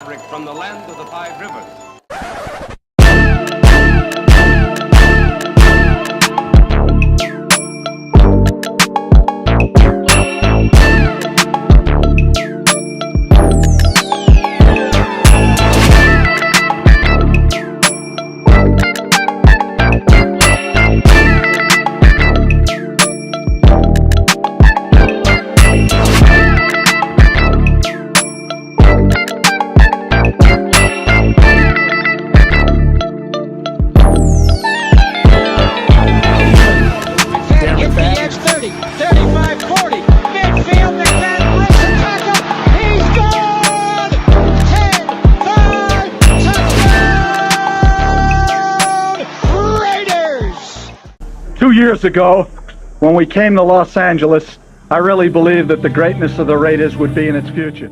From the land of the five rivers. 35-40. Midfield, McMahon breaks a tackle. He's gone! 10-5 touchdown! Raiders! 2 years ago, when we came to Los Angeles, I really believed that the greatness of the Raiders would be in its future.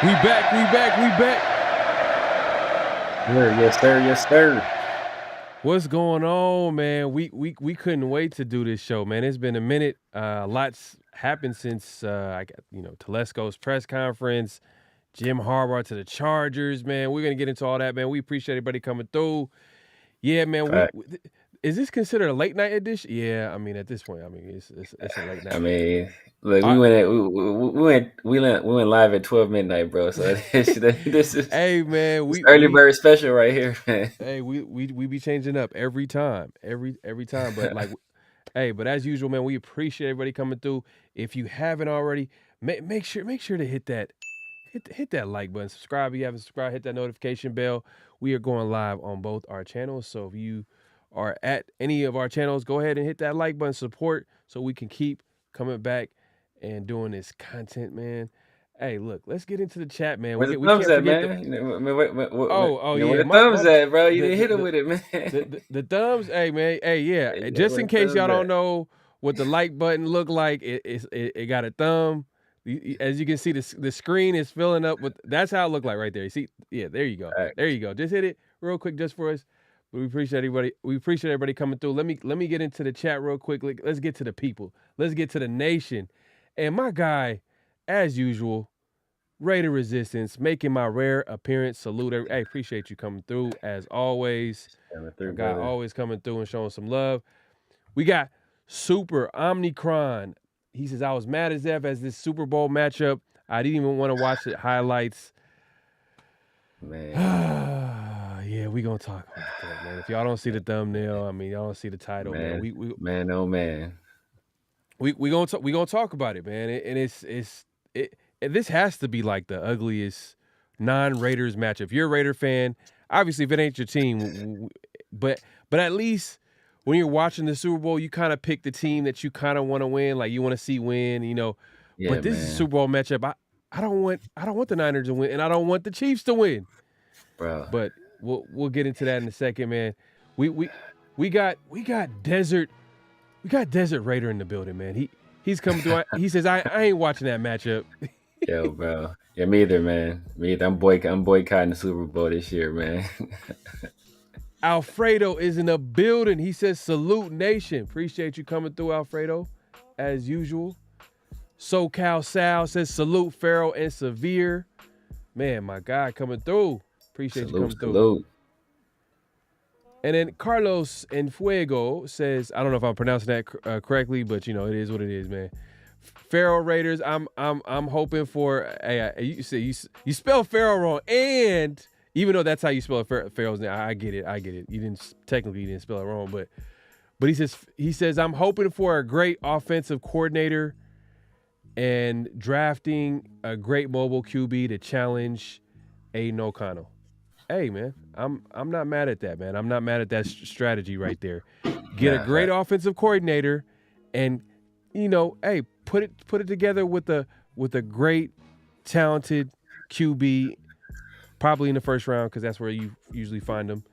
We back. Yes, sir. What's going on, man? We couldn't wait to do this show, man. It's been a minute. Lots happened since I got Telesco's press conference, Jim Harbaugh to the Chargers, man. We're gonna get into all that, man. We appreciate everybody coming through. Yeah, man. Is this considered a late night edition? Yeah, I mean at this point, it's a late night. I mean, look, we went live at 12 midnight, bro. So this is hey man, we early bird special right here, man. Hey, we be changing up every time, every time. But but as usual, man, we appreciate everybody coming through. If you haven't already, make sure to hit that like button, subscribe if you haven't subscribed, hit that notification bell. We are going live on both our channels, so if you are at any of our channels, go ahead and hit that like button, support, so we can keep coming back and doing this content, man. Hey, look, let's get into the chat, man. Where's the thumbs at, man? Where the thumbs at, bro? You didn't hit him with it, man. The thumbs, hey, man. Hey, yeah. Just in case y'all don't know what the like button look like, it got a thumb. As you can see, the screen is filling up with. That's how it looked like right there. You see? Yeah, there you go. Right. There you go. Just hit it real quick, just for us. But we appreciate everybody. We appreciate everybody coming through. Let me get into the chat real quick. Let's get to the people. Let's get to the nation. And my guy, as usual, Raider Resistance, making my rare appearance. Salute. Hey, appreciate you coming through as always. My guy always coming through and showing some love. We got Super Omnicron. He says, I was mad as F as this Super Bowl matchup. I didn't even want to watch the highlights. Man. yeah, we gonna talk about that, man. If y'all don't see the thumbnail, I mean, y'all don't see the title, man. Man, man, oh man. We gonna talk about it, man. And and this has to be like the ugliest non-Raiders matchup. If you're a Raider fan, obviously if it ain't your team, but at least when you're watching the Super Bowl, you kind of pick the team that you kind of want to win, like you want to see win, you know. Yeah, But this is a man. Super Bowl matchup. I don't want the Niners to win, and I don't want the Chiefs to win. Bro. But we'll get into that in a second, man. We got Desert Raider in the building, man. He's coming through. He says I ain't watching that matchup. Yo, bro. Yeah, me either, man. Me either. I'm boycotting the Super Bowl this year, man. Alfredo is in the building. He says salute nation. Appreciate you coming through, Alfredo, as usual. SoCal Sal says salute Pharaoh and Severe. Man, my guy coming through. Appreciate you coming through. And then Carlos Enfuego says, I don't know if I'm pronouncing that correctly, but you know it is what it is, man. Pharaoh Raiders, I'm hoping for. Hey, you spell Pharaoh wrong, and even though that's how you spell Pharaoh's name, I get it. You didn't spell it wrong, but he says I'm hoping for a great offensive coordinator and drafting a great mobile QB to challenge Aiden O'Connell. Hey, man, I'm not mad at that, man. I'm not mad at that strategy right there. Get a great offensive coordinator, and you know, hey, put it together with a great, talented QB, probably in the first round because that's where you usually find them.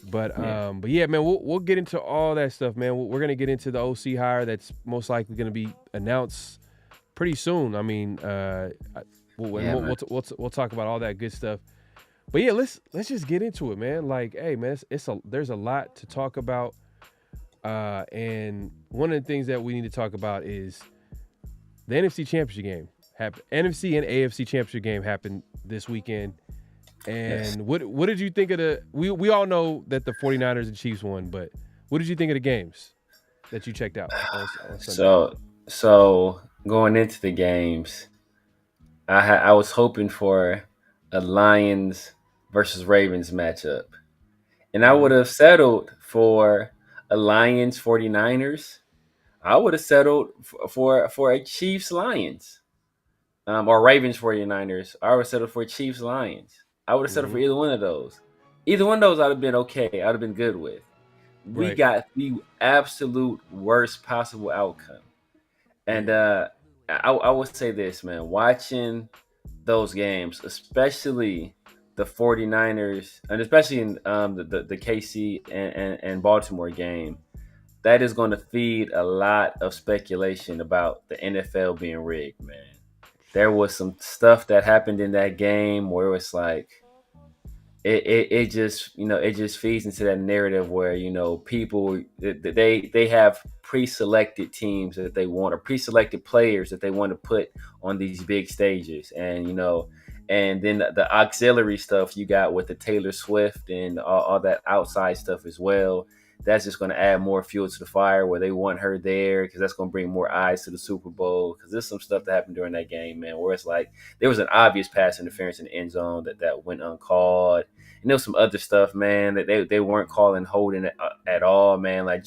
But yeah, man, we'll get into all that stuff, man. We're gonna get into the OC hire that's most likely gonna be announced pretty soon. I mean, we'll talk about all that good stuff. But yeah, let's just get into it, man. Like, hey, man, there's a lot to talk about, and one of the things that we need to talk about is the NFC Championship game happened. NFC and AFC Championship game happened this weekend. And what did you think of the? We all know that the 49ers and Chiefs won, but what did you think of the games that you checked out on Sunday? So going into the games, I was hoping for a Lions versus Ravens matchup. And I would have settled for a Lions 49ers. I would have settled for a Chiefs Lions. Or Ravens 49ers. I would have settled for Chiefs Lions. I would have settled for either one of those. Either one of those I'd have been okay. I'd have been good with. We got the absolute worst possible outcome. And I would say this, man. Watching those games, especially the 49ers, and especially in the KC and Baltimore game, that is going to feed a lot of speculation about the NFL being rigged, man. There was some stuff that happened in that game where it's like it just feeds into that narrative where, you know, people they have pre-selected teams that they want, or pre-selected players that they want to put on these big stages, and you know, and then the auxiliary stuff you got with the Taylor Swift and all that outside stuff as well. That's just going to add more fuel to the fire where they want her there, because that's going to bring more eyes to the Super Bowl. Because there's some stuff that happened during that game, man, where it's like there was an obvious pass interference in the end zone that went uncalled. And there was some other stuff, man, that they weren't calling holding at all, man. Like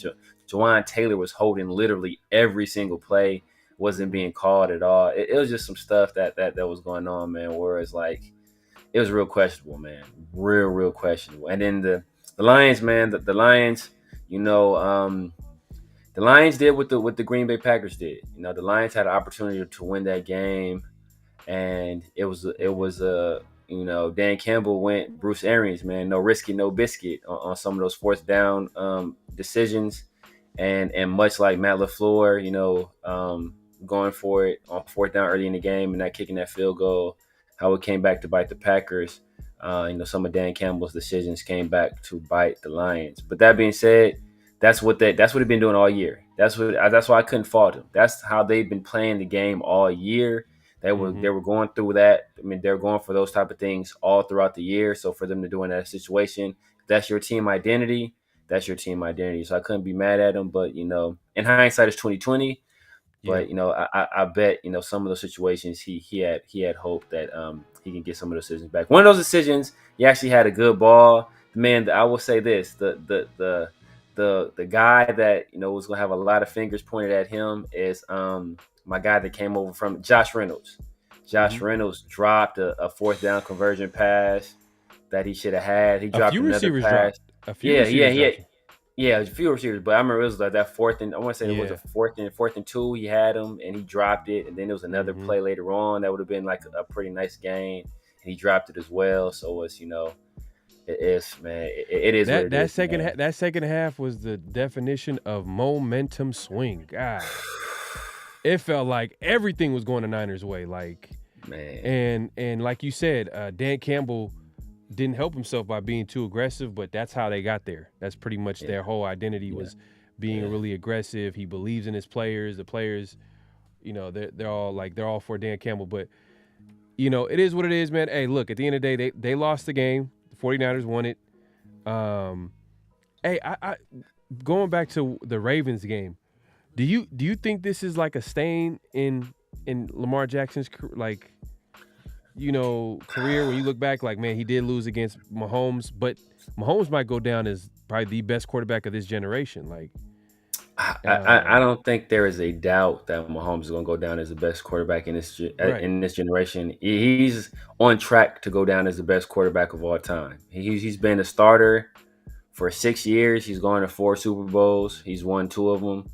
Jawan Taylor was holding literally every single play, wasn't being called at all. It was just some stuff that was going on, man, where it's like it was real questionable, man, real questionable. And then the Lions, man, the Lions. You know, the Lions did what the Green Bay Packers did. You know, the Lions had an opportunity to win that game, and it was you know, Dan Campbell went Bruce Arians, man, no risky, no biscuit on some of those fourth down decisions, and much like Matt LaFleur, you know, going for it on fourth down early in the game and not kicking that field goal, how it came back to bite the Packers. You know, some of Dan Campbell's decisions came back to bite the Lions. But that being said, that's what they've been doing all year. That's why I couldn't fault them. That's how they've been playing the game all year. They were going through that. I mean, they're going for those type of things all throughout the year. So for them to do in that situation, that's your team identity. That's your team identity. So I couldn't be mad at them. But you know, in hindsight, it's 2020. But you know, I bet, you know, some of those situations he had hope that he can get some of those decisions back. One of those decisions, he actually had a good ball man, I will say this: the guy that was gonna have a lot of fingers pointed at him is my guy that came over from Josh Reynolds. Josh Mhm. Reynolds dropped a fourth down conversion pass that he should have had. He A dropped few another receivers pass. dropped. A few Yeah, receivers yeah, dropped. yeah. A few receivers, but I remember it was like that fourth and I want to say it was a Yeah. fourth and two. He had him and he dropped it, and then there was another Mhm. play later on that would have been like a pretty nice gain, and he dropped it as well. So it's it is, man. It is what it That is, second man. that second half was the definition of momentum swing. God, it felt like everything was going the Niners' way. Like, Man, and like you said, Dan Campbell didn't help himself by being too aggressive, but that's how they got there. That's pretty much yeah, their whole identity was being yeah. really aggressive. He believes in his players. The players, they're all for Dan Campbell, but it is what it is, man. Hey, look, at the end of the day, they lost the game. The 49ers won it. Hey, I going back to the Ravens game. Do you think this is like a stain in Lamar Jackson's career when you look back, like, man, he did lose against Mahomes, but Mahomes might go down as probably the best quarterback of this generation. Like, I don't think there is a doubt that Mahomes is going to go down as the best quarterback right. in this generation. He's on track to go down as the best quarterback of all time. He's been a starter for 6 years. He's gone to 4 Super Bowls. He's won 2 of them,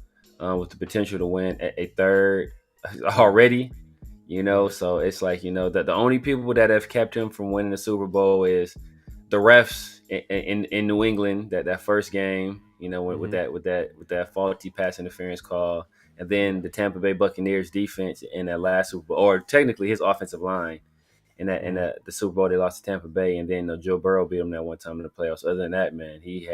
with the potential to win a third already. Yeah. So it's like the only people that have kept him from winning the Super Bowl is the refs in New England that first game, with Mm-hmm. that faulty pass interference call, and then the Tampa Bay Buccaneers defense in that last Super Bowl, or technically his offensive line in Mm-hmm. the Super Bowl they lost to Tampa Bay, and then Joe Burrow beat him that one time in the playoffs. Other than that, man, he's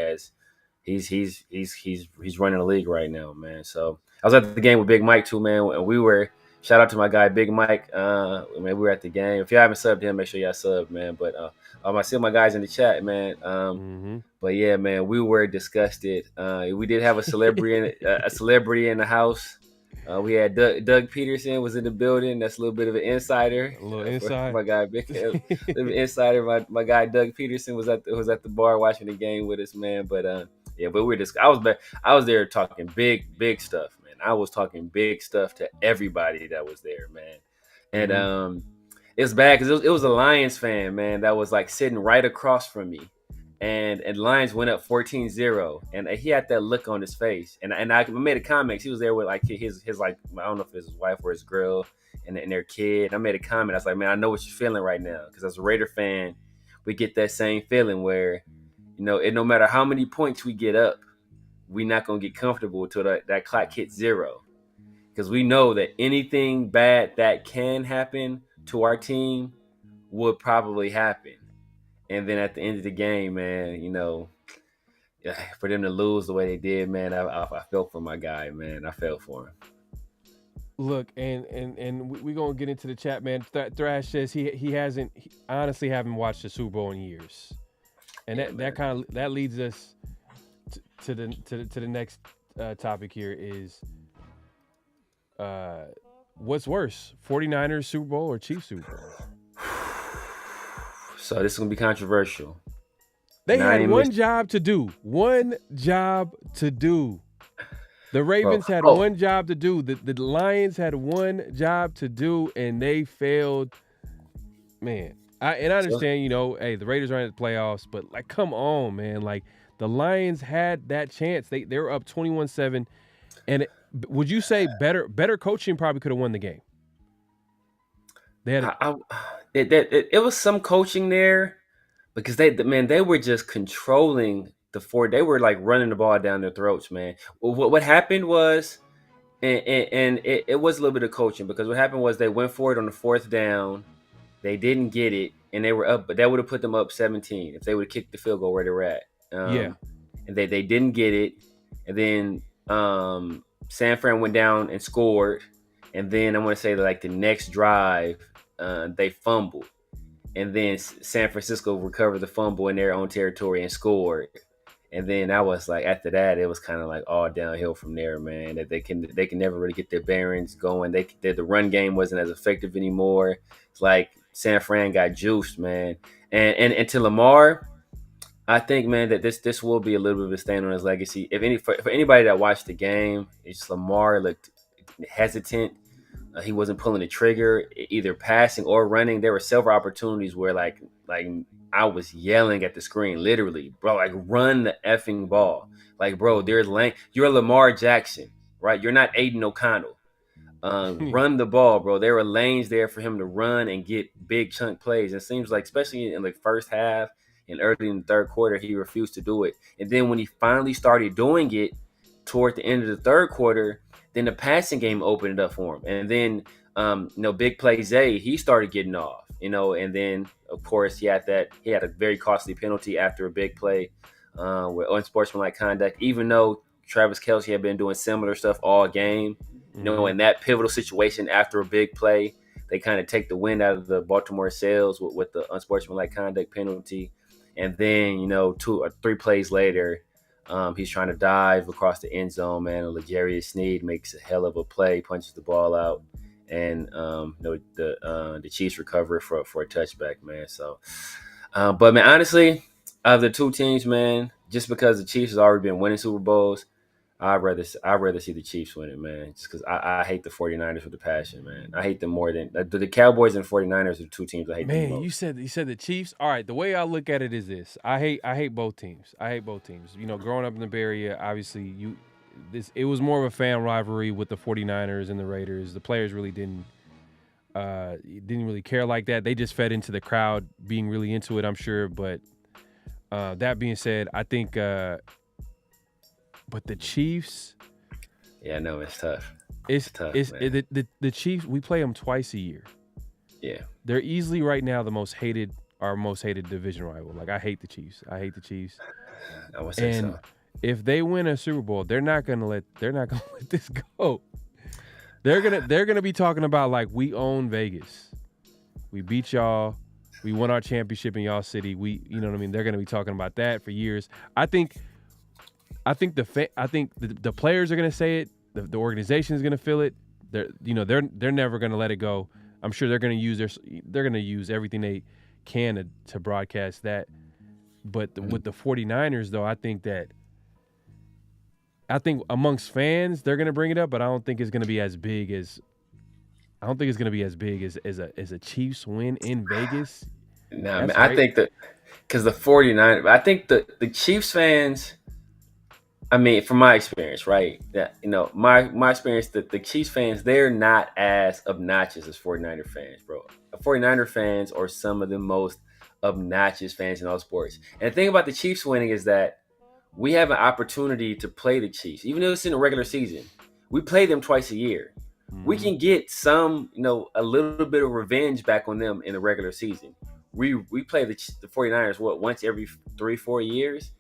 running the league right now, man. So I was at the game with Big Mike too, man, and we were. Shout out to my guy Big Mike. Man, we were at the game. If you haven't subbed him, make sure y'all sub, man. But I see my guys in the chat, man. Mm-hmm. But yeah, man, we were disgusted. We did have a celebrity in the house. We had Doug Peterson was in the building. That's a little bit of an insider A little for inside. my guy Big. Little insider. My guy Doug Peterson was at the bar watching the game with us, man. But yeah, but we were just I was there talking big stuff, man. I was talking big stuff to everybody that was there, man. And Mm-hmm. it was bad because it was a Lions fan, man, that was like sitting right across from me. And Lions went up 14-0, and he had that look on his face. And I made a comment. He was there with like his like, I don't know if it's his wife or his girl and their kid. And I made a comment. I was like, man, I know what you're feeling right now, because as a Raider fan, we get that same feeling where no matter how many points we get up, we're not gonna get comfortable until that clock hits 0, because we know that anything bad that can happen to our team would probably happen. And then at the end of the game, man, for them to lose the way they did, man, I felt for my guy, man. I felt for him. Look, and we gonna get into the chat, man. Thrash says he hasn't honestly haven't watched the Super Bowl in years, and Yeah, that kind of that leads us to the next topic here is what's worse, 49ers Super Bowl or Chiefs Super Bowl? So this is gonna be controversial. They Now, I had ain't one miss- job to do. One job to do. The Ravens had Oh, one job to do. The Lions had one job to do, and they failed. Man, I so, understand, hey, the Raiders are in the playoffs, but like, come on, man. Like, the Lions had that chance. They were up 21-7, and would you say better coaching probably could have won the game? They had it was some coaching there, because they were just controlling the four. They were like running the ball down their throats, man. What happened was, and it was a little bit of coaching, because what happened was they went for it on the 4th down. They didn't get it, and they were up, but that would have put them up 17 if they would have kicked the field goal where they were at. yeah. And they didn't get it, and then San Fran went down and scored, and then I want to say that, like, the next drive, they fumbled, and then San Francisco recovered the fumble in their own territory and scored. And then I was like, after that, it was kind of like all downhill from there, man. That they can never really get their bearings going. The run game wasn't as effective anymore. It's like San Fran got juiced, man. And to Lamar, I think, man, that this will be a little bit of a stain on his legacy. For anybody that watched the game, it's Lamar looked hesitant. He wasn't pulling the trigger, either passing or running. There were several opportunities where like I was yelling at the screen, literally, bro, like run the effing ball. Like, bro, there's lane. You're Lamar Jackson, right? You're not Aiden O'Connell. Run the ball, bro. There were lanes there for him to run and get big chunk plays. It seems like, especially in the first half and early in the third quarter, he refused to do it. And then when he finally started doing it toward the end of the third quarter, then the passing game opened it up for him. And then, big play Zay, he started getting off, and then of course he had a very costly penalty after a big play with unsportsmanlike conduct, even though Travis Kelce had been doing similar stuff all game. In that pivotal situation after a big play, they kind of take the wind out of the Baltimore sails with the unsportsmanlike conduct penalty. And then, 2 or 3 plays later, he's trying to dive across the end zone, man. And L'Jarius Sneed makes a hell of a play, punches the ball out, and the Chiefs recover for a touchback, man. So, but man, honestly, out of the two teams, man, just because the Chiefs has already been winning Super Bowls, I'd rather see the Chiefs win it, man. Just because I hate the 49ers with a passion, man. I hate them more than the Cowboys and 49ers are the two teams I hate the most. Man, you said the Chiefs. All right, the way I look at it is this: I hate both teams. Growing up in the Bay Area, obviously it was more of a fan rivalry with the 49ers and the Raiders. The players really didn't really care like that. They just fed into the crowd being really into it, I'm sure. But that being said, I think. But the Chiefs. Yeah, no, it's tough. It's tough. The Chiefs. We play them twice a year. Yeah, they're easily right now our most hated division rival. Like, I hate the Chiefs. I would say so. If they win a Super Bowl, they're not gonna let this go. They're gonna be talking about, like, we own Vegas. We beat y'all. We won our championship in y'all city. You know what I mean? They're gonna be talking about that for years. I think the players are gonna say it. The organization is gonna feel it. They're never gonna let it go. I'm sure they're gonna use everything they can to broadcast that. But with the 49ers, though, I think amongst fans they're gonna bring it up, but I don't think it's gonna be as big as a Chiefs win in Vegas. No, man, I think that because the 49ers, I think the Chiefs fans. I mean, from my experience, right? That my experience, that the Chiefs fans, they're not as obnoxious as 49er fans, bro. 49er fans are some of the most obnoxious fans in all sports. And the thing about the Chiefs winning is that we have an opportunity to play the Chiefs, even though it's in the regular season. We play them twice a year. Mm-hmm. We can get some, a little bit of revenge back on them in the regular season. We play the 49ers once every 3-4 years.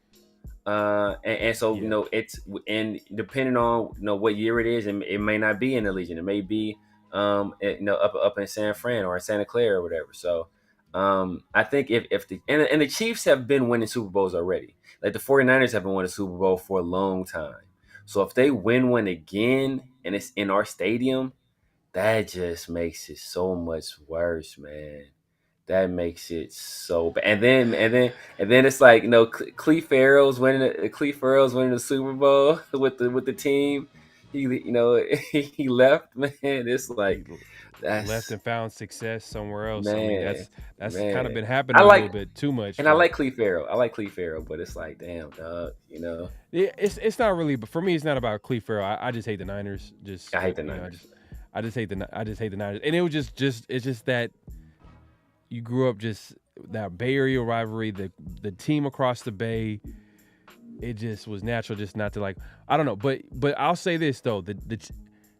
And so, yeah. It's, and depending on, what year it is, it may not be in the Legion. It may be, up in San Fran or Santa Clara or whatever. So, I think if the Chiefs have been winning Super Bowls already, like the 49ers have been winning a Super Bowl for a long time. So if they win one again and it's in our stadium, that just makes it so much worse, man. That makes it so bad. And then it's like, Cleve Farrell's winning the Super Bowl with the team. He left, man. It's like that's left and found success somewhere else. Man, I mean, that's kind of been happening a little bit too much. And I like Cleve Farrell, but it's like, damn, dog, Yeah, it's not really, but for me, it's not about Cleve Farrell. I just hate the Niners. I hate the Niners. I just hate the Niners. And it was it's just that you grew up just that Bay Area rivalry, the team across the Bay. It just was natural just not to, like, I don't know. But I'll say this, though.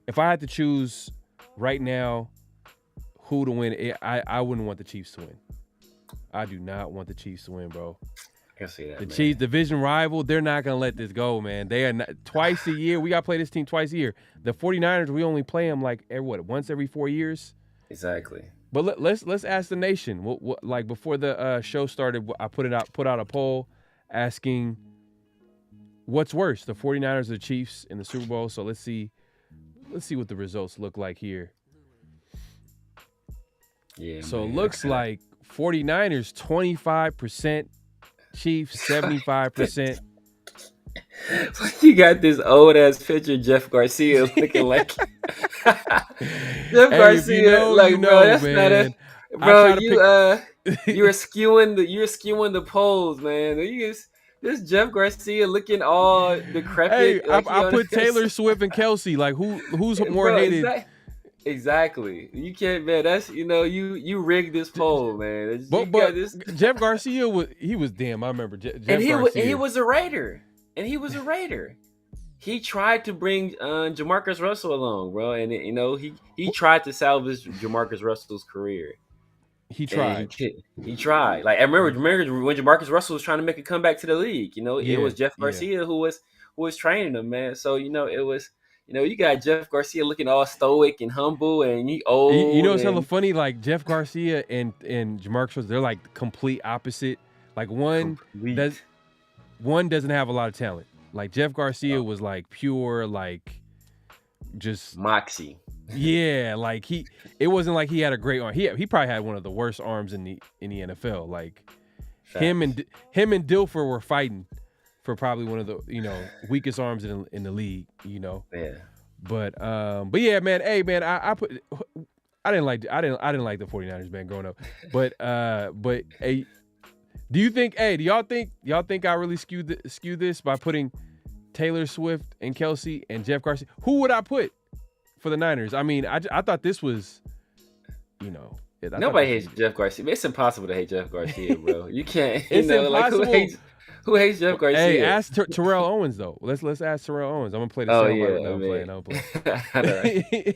If I had to choose right now who to win, I wouldn't want the Chiefs to win. I do not want the Chiefs to win, bro. I can see that, The man. Chiefs, division rival, they're not going to let this go, man. They are not, twice a year. We got to play this team twice a year. The 49ers, we only play them once every 4 years? Exactly. But let's ask the nation. What like before the show started, I put out a poll asking what's worse, the 49ers or the Chiefs in the Super Bowl. So let's see what the results look like here. Yeah. So it looks like 49ers 25%, Chiefs 75%. You got this old ass picture of Jeff Garcia looking like Jeff Hey, if you Garcia, know, like you bro, know, that's not a man. I bro. try to pick. You're skewing the polls, man. This Jeff Garcia looking all Hey, decrepit, like he I on put this, Taylor Swift and Kelsey. Like who's more bro. hated? Exactly. You can't, man. That's you rigged this poll, man. You got But this, Jeff Garcia was damn. I remember and Jeff Garcia. he was a Raider, He tried to bring Jamarcus Russell along, bro, and he tried to salvage Jamarcus Russell's career. He tried. He tried. Like I remember when Jamarcus Russell was trying to make a comeback to the league. It was Jeff Garcia who was training him, man. So it was. You got Jeff Garcia looking all stoic and humble, and he old. It's hella funny. Like Jeff Garcia and Jamarcus Russell, they're like complete opposite. Like one doesn't have a lot of talent. Like Jeff Garcia was like pure, like just moxie. Yeah, like it wasn't like he had a great arm. He probably had one of the worst arms in the NFL. Like him and Dilfer were fighting for probably one of the weakest arms in the league. Yeah. But yeah, man. Hey, man. I didn't like the 49ers, man, growing up. But hey, do y'all think I really skewed this by putting Taylor Swift and Kelsey and Jeff Garcia? Who would I put for the Niners? I mean, I thought this was, nobody hates Jeff Garcia. It's impossible to hate Jeff Garcia, bro. You can't. It's impossible. Like who hates Jeff Garcia? Hey, ask Terrell Owens though. Let's ask Terrell Owens. I'm gonna play the soundbite. I'm playing.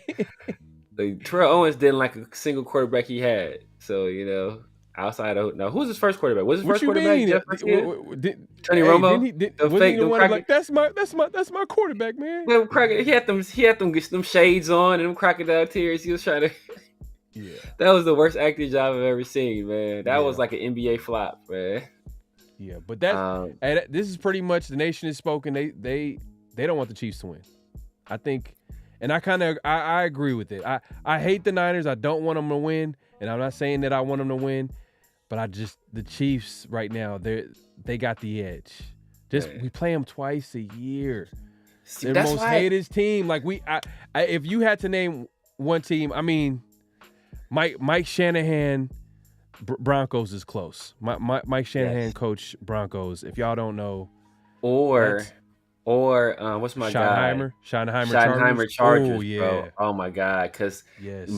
Like, Terrell Owens didn't like a single quarterback he had. So outside of who's his first quarterback? Was his first quarterback Jeff Garcia? Tony Romo. Wasn't he the one like that's my quarterback, man? He had them shades on and them crocodile tears. He was trying to. Yeah, that was the worst acting job I've ever seen, man. That was like an NBA flop, man. Yeah, but this is pretty much the nation is spoken. They don't want the Chiefs to win. I think, and I agree with it. I hate the Niners. I don't want them to win, and I'm not saying that I want them to win, but the Chiefs right now they got the edge. We play them twice a year. They're the most hated team. Like if you had to name one team, I mean, Mike Shanahan. Broncos is close. Mike Shanahan coach Broncos. If y'all don't know, or what's my guy? Schottenheimer Chargers. Oh, yeah. Bro. Oh my God, because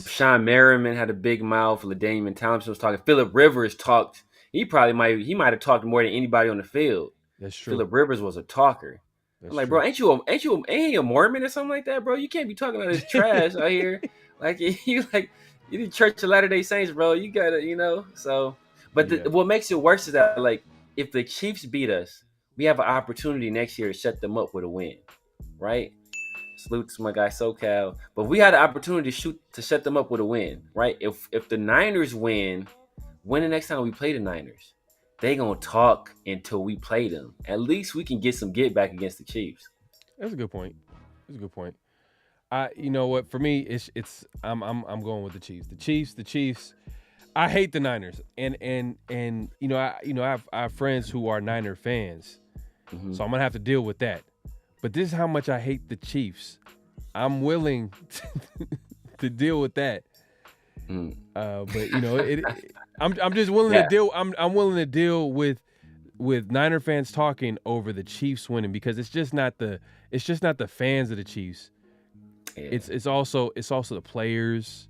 Sean Merriman had a big mouth. LaDainian Thompson was talking. Phillip Rivers talked. He might have talked more than anybody on the field. That's true. Phillip Rivers was a talker. I'm like, bro, ain't you a Mormon or something like that, bro? You can't be talking about this trash out here. Like you the Church of Latter-day Saints, bro. You gotta, so. But what makes it worse is that, like, if the Chiefs beat us, we have an opportunity next year to shut them up with a win, right? Salute to my guy SoCal. But we had an opportunity to shut them up with a win, right? If the Niners win the next time we play the Niners, they gonna talk until we play them. At least we can get some get back against the Chiefs. That's a good point. You know what? For me, I'm going with the Chiefs. The Chiefs. I hate the Niners, and I have friends who are Niner fans, so I'm gonna have to deal with that. But this is how much I hate the Chiefs. I'm willing to deal with that. But I'm just willing to deal. I'm willing to deal with Niner fans talking over the Chiefs winning, because it's just not the fans of the Chiefs. Yeah. It's also the players.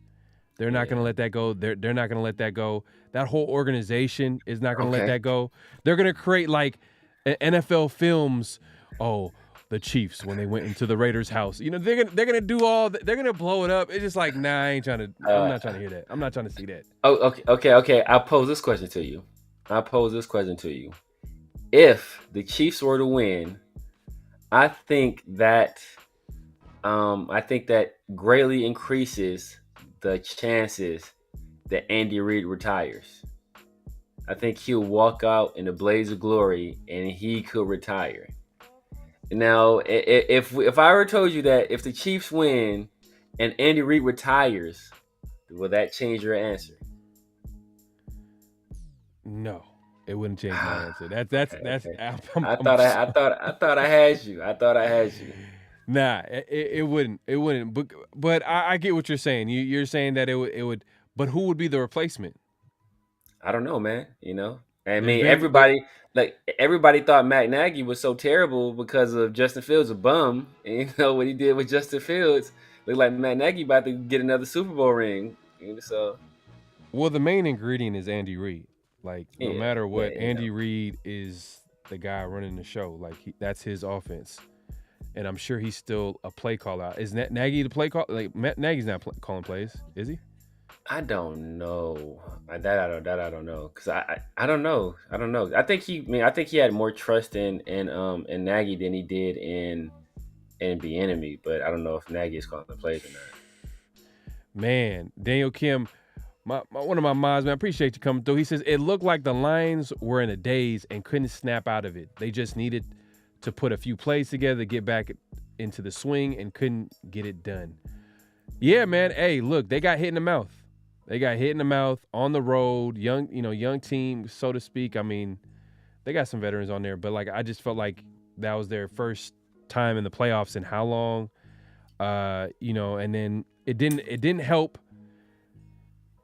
They're not going to let that go. They're not going to let that go. That whole organization is not going to let that go. They're going to create like NFL films. Oh, the Chiefs when they went into the Raiders' house. They're gonna do they're gonna blow it up. It's just like, nah, I'm not trying to hear that. I'm not trying to see that. Oh, okay. I'll pose this question to you. If the Chiefs were to win, I think that greatly increases the chances that Andy Reid retires. I think he'll walk out in a blaze of glory and he could retire. Now, if I were told you that if the Chiefs win and Andy Reid retires, will that change your answer? No. It wouldn't change my answer. That's Okay. I'm, I I'm thought I had you. I thought I had you. Nah, it wouldn't. It wouldn't. But I get what you're saying. You're saying that it would. But who would be the replacement? I don't know, man. You know, I There's mean, been there. everybody thought Matt Nagy was so terrible because of Justin Fields a bum. And, you know what he did with Justin Fields looked like Matt Nagy about to get another Super Bowl ring. So Well, the main ingredient is Andy Reid. Like no yeah, matter yeah, what, you know. Andy Reid is the guy running the show. Like that's his offense, and I'm sure he's still a play caller. Is Nagy the play call? Like Nagy's not calling plays, is he? I don't know. That I don't know because I don't know. I don't know. I think he had more trust in Nagy than he did in the enemy. But I don't know if Nagy is calling the plays or not. Man, Daniel Kim, one of my moms, man, I appreciate you coming through. He says it looked like the Lions were in a daze and couldn't snap out of it. They just needed to put a few plays together, get back into the swing, and couldn't get it done. Yeah, man. Hey, look, they got hit in the mouth. They got hit in the mouth on the road, young team, so to speak. I mean, they got some veterans on there, but like I just felt like that was their first time in the playoffs in how long? And then it didn't help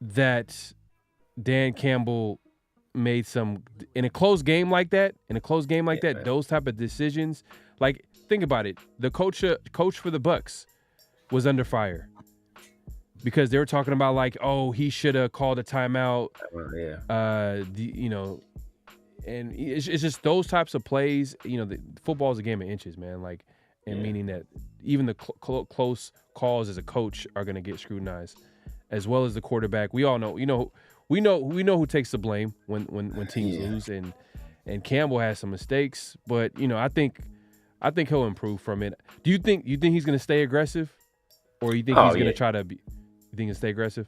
that Dan Campbell made some in a close game like that. Man. Those type of decisions. Like think about it. The coach for the Bucks was under fire because they were talking about like, oh, he should have called a timeout. Yeah. And it's just those types of plays. The football is a game of inches, man. Like, and meaning that even the close calls as a coach are going to get scrutinized, as well as the quarterback. We all know, we know who takes the blame when teams lose, and Campbell has some mistakes, but I think he'll improve from it. Do you think he's going to stay aggressive, or you think he's going to try to be? You think he'll stay aggressive?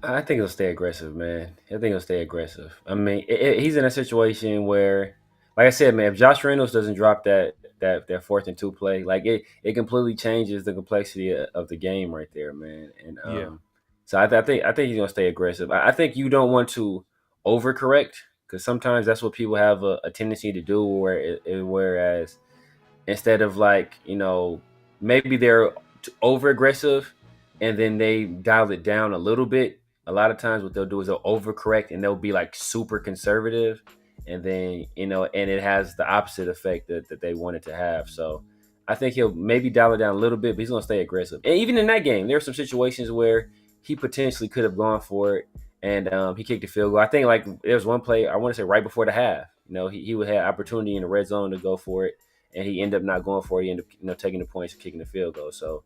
I think he'll stay aggressive, man. I think he'll stay aggressive. I mean, he's in a situation where, like I said, man, if Josh Reynolds doesn't drop that 4th and 2 play, like it completely changes the complexity of the game right there, man. And so I think he's gonna stay aggressive. I think you don't want to overcorrect because sometimes that's what people have a tendency to do. Whereas instead of maybe they're over aggressive and then they dial it down a little bit. A lot of times what they'll do is they'll overcorrect and they'll be like super conservative, and then and it has the opposite effect that they want it to have. So I think he'll maybe dial it down a little bit, but he's gonna stay aggressive. And even in that game, there were some situations where he potentially could have gone for it, and he kicked a field goal. I think like there was one play I want to say right before the half. He would have opportunity in the red zone to go for it, and he ended up not going for it. He ended up taking the points and kicking the field goal. So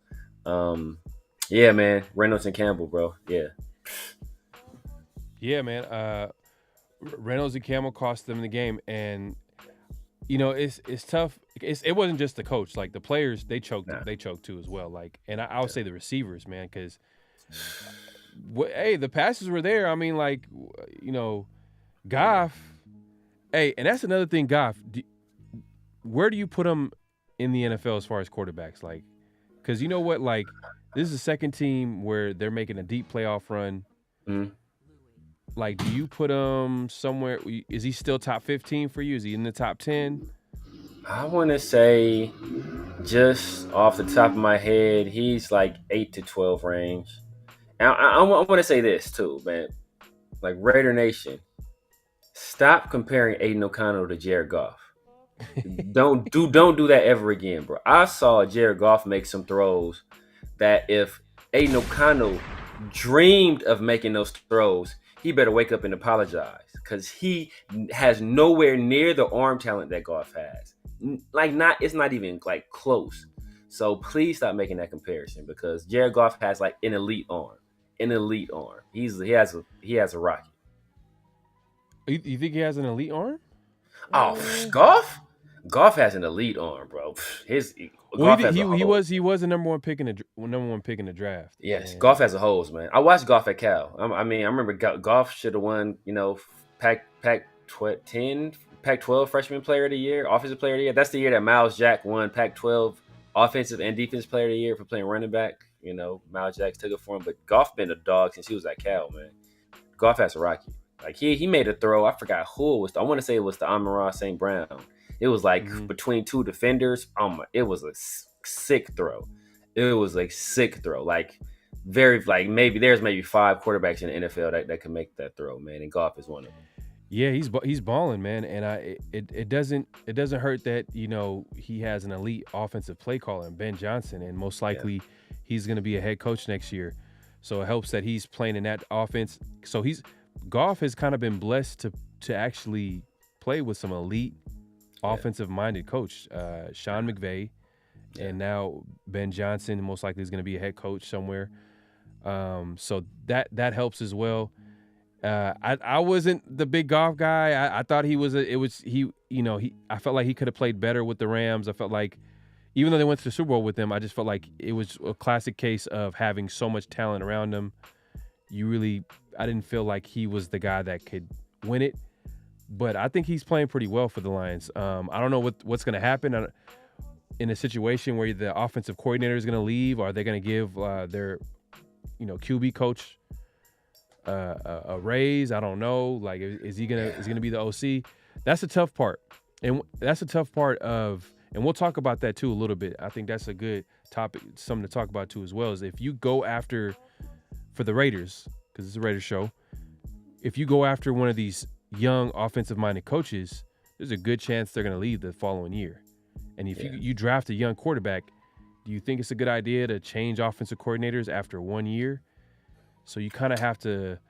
yeah, man, Reynolds and Campbell, bro. Yeah, man. Reynolds and Campbell cost them the game, and it's tough. It wasn't just the coach; like the players, they choked. Nah. They choked too as well. Like, and I would say the receivers, man, because hey, the passes were there. I mean, like Goff. Hey, and that's another thing, Goff. Where do you put him in the NFL as far as quarterbacks? Like, because you know what, like. This is the second team where they're making a deep playoff run. Mm-hmm. Like, do you put him somewhere? Is he still top 15 for you? Is he in the top 10? I want to say, just off the top of my head, he's like 8 to 12 range. And I want to say this too, man. Like Raider Nation, stop comparing Aiden O'Connell to Jared Goff. Don't do that ever again, bro. I saw Jared Goff make some throws that if Aiden O'Connell dreamed of making those throws, he better wake up and apologize because he has nowhere near the arm talent that Goff has. It's not even like close. So please stop making that comparison because Jared Goff has like an elite arm. He has a rocket. You think he has an elite arm? Oh, Goff has an elite arm, bro. He was the number one pick in the draft. Yes, Goff has a hose, man. I watched Goff at Cal. I remember Goff should have won, Pac-10, Pac-12 Freshman Player of the Year, Offensive Player of the Year. That's the year that Miles Jack won Pac-12 Offensive and Defensive Player of the Year for playing running back. Miles Jack took it for him, but Goff been a dog since he was at Cal, man. Goff has a rocket. Like he made a throw. I forgot who it was. I want to say it was the Amon-Ra St. Brown. It was like between two defenders. It was a sick throw. It was a sick throw. Like very like there's maybe 5 quarterbacks in the NFL that can make that throw, man. And Goff is one of them. Yeah, he's balling, man, and it doesn't hurt that he has an elite offensive play caller in Ben Johnson, and most likely he's going to be a head coach next year. So it helps that he's playing in that offense. So Goff has kind of been blessed to actually play with some elite offensive-minded coach, Sean McVay, and now Ben Johnson most likely is going to be a head coach somewhere. So that helps as well. I wasn't the big Goff guy. I thought I felt like he could have played better with the Rams. I felt like even though they went to the Super Bowl with them, I just felt like it was a classic case of having so much talent around him. I didn't feel like he was the guy that could win it, but I think he's playing pretty well for the Lions. I don't know what's going to happen in a situation where the offensive coordinator is going to leave. Are they going to give their QB coach a raise? I don't know. Like, is he gonna be the OC? That's a tough part, and that's a tough part of. And we'll talk about that too a little bit. I think that's a good topic, something to talk about too as well. Is if you go after for the Raiders, because it's a Raiders show, if you go after one of these young offensive-minded coaches, there's a good chance they're gonna leave the following year. And if you draft a young quarterback, do you think it's a good idea to change offensive coordinators after 1 year? So you kind of have to,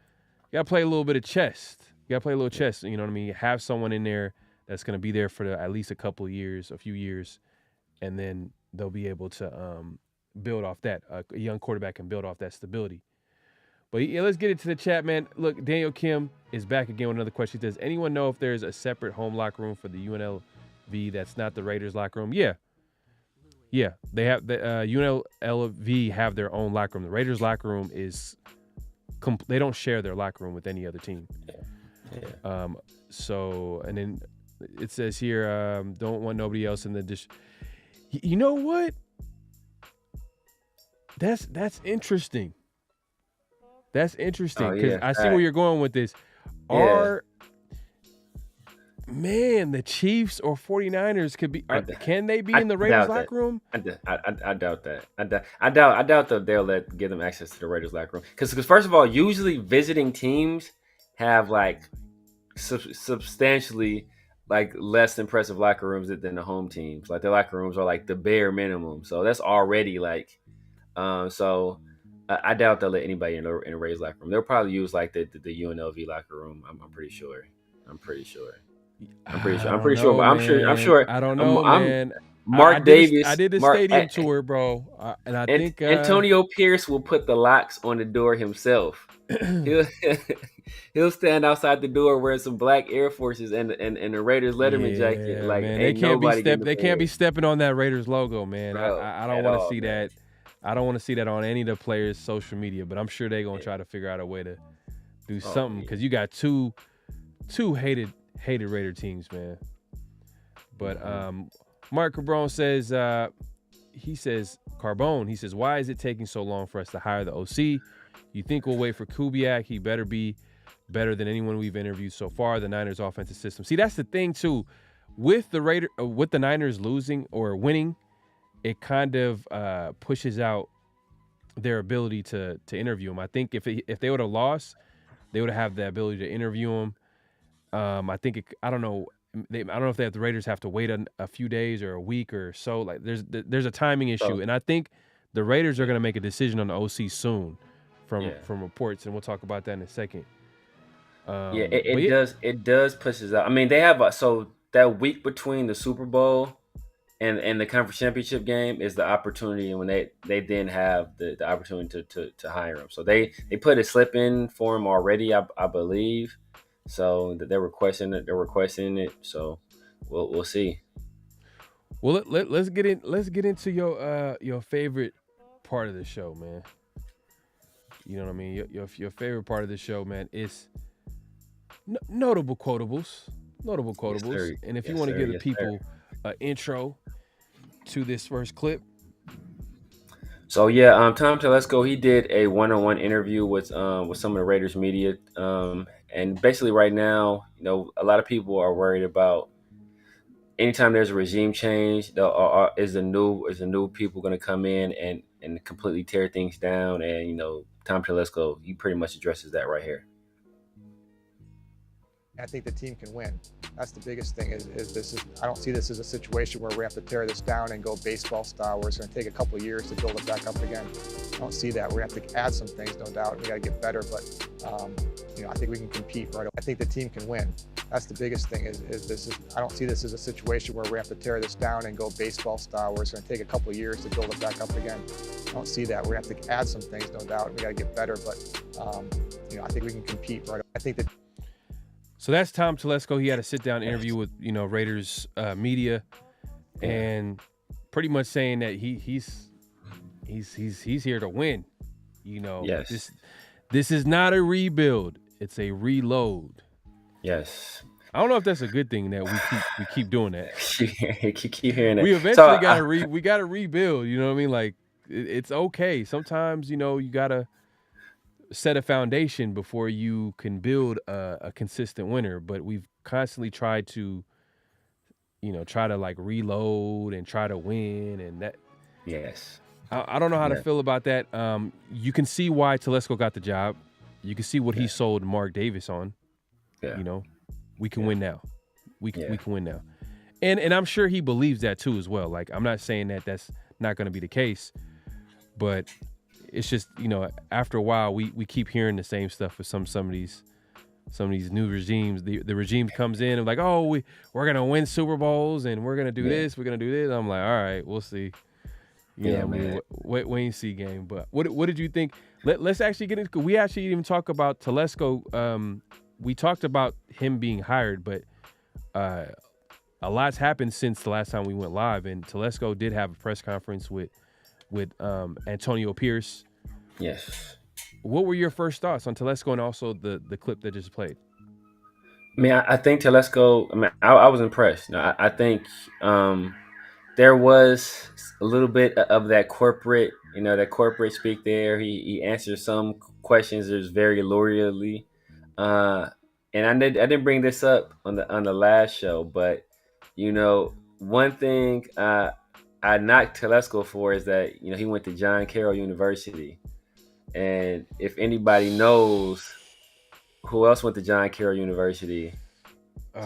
play a little bit of chess. You got to play a little chess. You know what I mean? Have someone in there that's going to be there for at least a few years, and then they'll be able to build off that. A young quarterback can build off that stability. But let's get into the chat, man. Look, Daniel Kim is back again with another question. He says, anyone know if there's a separate home locker room for the UNLV that's not the Raiders locker room? Yeah. Yeah, they have the UNLV have their own locker room. The Raiders locker room is they don't share their locker room with any other team. So, and then it says here, don't want nobody else in the dish. You know what? That's interesting. That's interesting because I see where you're going with this. Man, the Chiefs or 49ers could be. Can they be in the Raiders locker room? I doubt that. I doubt that they'll give them access to the Raiders locker room. Because first of all, usually visiting teams have like substantially like less impressive locker rooms than the home teams. Like their locker rooms are like the bare minimum. So that's already like. So I doubt they'll let anybody in the Raiders locker room. They'll probably use like the UNLV locker room. I'm pretty sure. I'm pretty sure. I don't know, man. Mark Davis. I did the stadium tour, bro, and I think Antonio Pierce will put the locks on the door himself. He'll stand outside the door wearing some black Air Forces and the Raiders Letterman jacket. Like, man, they can't be stepping on that Raiders logo, man. Bro, I don't want to see that. I don't want to see that on any of the players' social media, but I'm sure they're gonna try to figure out a way to do something because you got two hated Raider teams, man. But Mark Cabron says he says, why is it taking so long for us to hire the OC? You think we'll wait for Kubiak? He better be better than anyone we've interviewed so far. The Niners offensive system. See, that's the thing too. With the Niners losing or winning, it kind of pushes out their ability to interview him. I think if they would have lost, they would have the ability to interview him. I don't know if the Raiders have to wait a few days or a week or so. Like there's a timing issue, and I think the Raiders are going to make a decision on the OC soon, from reports, and we'll talk about that in a second. It does pushes out. I mean, they have so that week between the Super Bowl and the conference championship game is the opportunity, and when they then have the opportunity to hire him. So they put a slip in for him already, I believe. So they're requesting it. So we'll see. Well, let's get into your favorite part of the show, man. You know what I mean? Your favorite part of the show, man, is notable quotables. Yes, sir. And if you want to give the people an intro to this first clip. So Tom Telesco, he did a one-on-one interview with some of the Raiders media, And basically, right now, a lot of people are worried about anytime there's a regime change, is the new people going to come in and completely tear things down? And Tom Telesco, he pretty much addresses that right here. I think the team can win. That's the biggest thing. I don't see this as a situation where we have to tear this down and go baseball style, where it's going to take a couple of years to build it back up again. I don't see that. We're going to have to add some things, no doubt. We got to get better, but I think we can compete. Right? I think the team can win. That's the biggest thing. I don't see this as a situation where we have to tear this down and go baseball style, where it's going to take a couple of years to build it back up again. I don't see that. We're going to have to add some things, no doubt. We got to get better, but I think we can compete. Right? I think that. So that's Tom Telesco. He had a sit-down interview with Raiders media, and pretty much saying that he's here to win. Yes. This is not a rebuild; it's a reload. Yes. I don't know if that's a good thing that we keep doing that. keep hearing that. We eventually got to rebuild. You know what I mean? Like it's okay. Sometimes you gotta set a foundation before you can build a consistent winner. But we've constantly tried to, like reload and try to win, and that. Yes. I don't know how to feel about that. You can see why Telesco got the job. You can see what he sold Mark Davis on. Yeah. We can win now. We can win now, and I'm sure he believes that too as well. Like I'm not saying that that's not going to be the case, but it's just after a while we keep hearing the same stuff with some of these new regimes. The regime comes in and like, oh, we're gonna win Super Bowls and we're gonna do this, we're gonna do this. I'm like, all right, we'll see. Man. Wait and see game. But what did you think? Let's actually get into. We actually even talk about Telesco. We talked about him being hired, but a lot's happened since the last time we went live. And Telesco did have a press conference with Antonio Pierce. Yes. What were your first thoughts on Telesco and also the clip that just played? I mean, I think Telesco. I mean, I was impressed. I think there was a little bit of that corporate, that corporate speak there. He answered some questions very loyally, and I didn't bring this up on the last show, but one thing I knocked Telesco for is that he went to John Carroll University, and if anybody knows who else went to John Carroll University,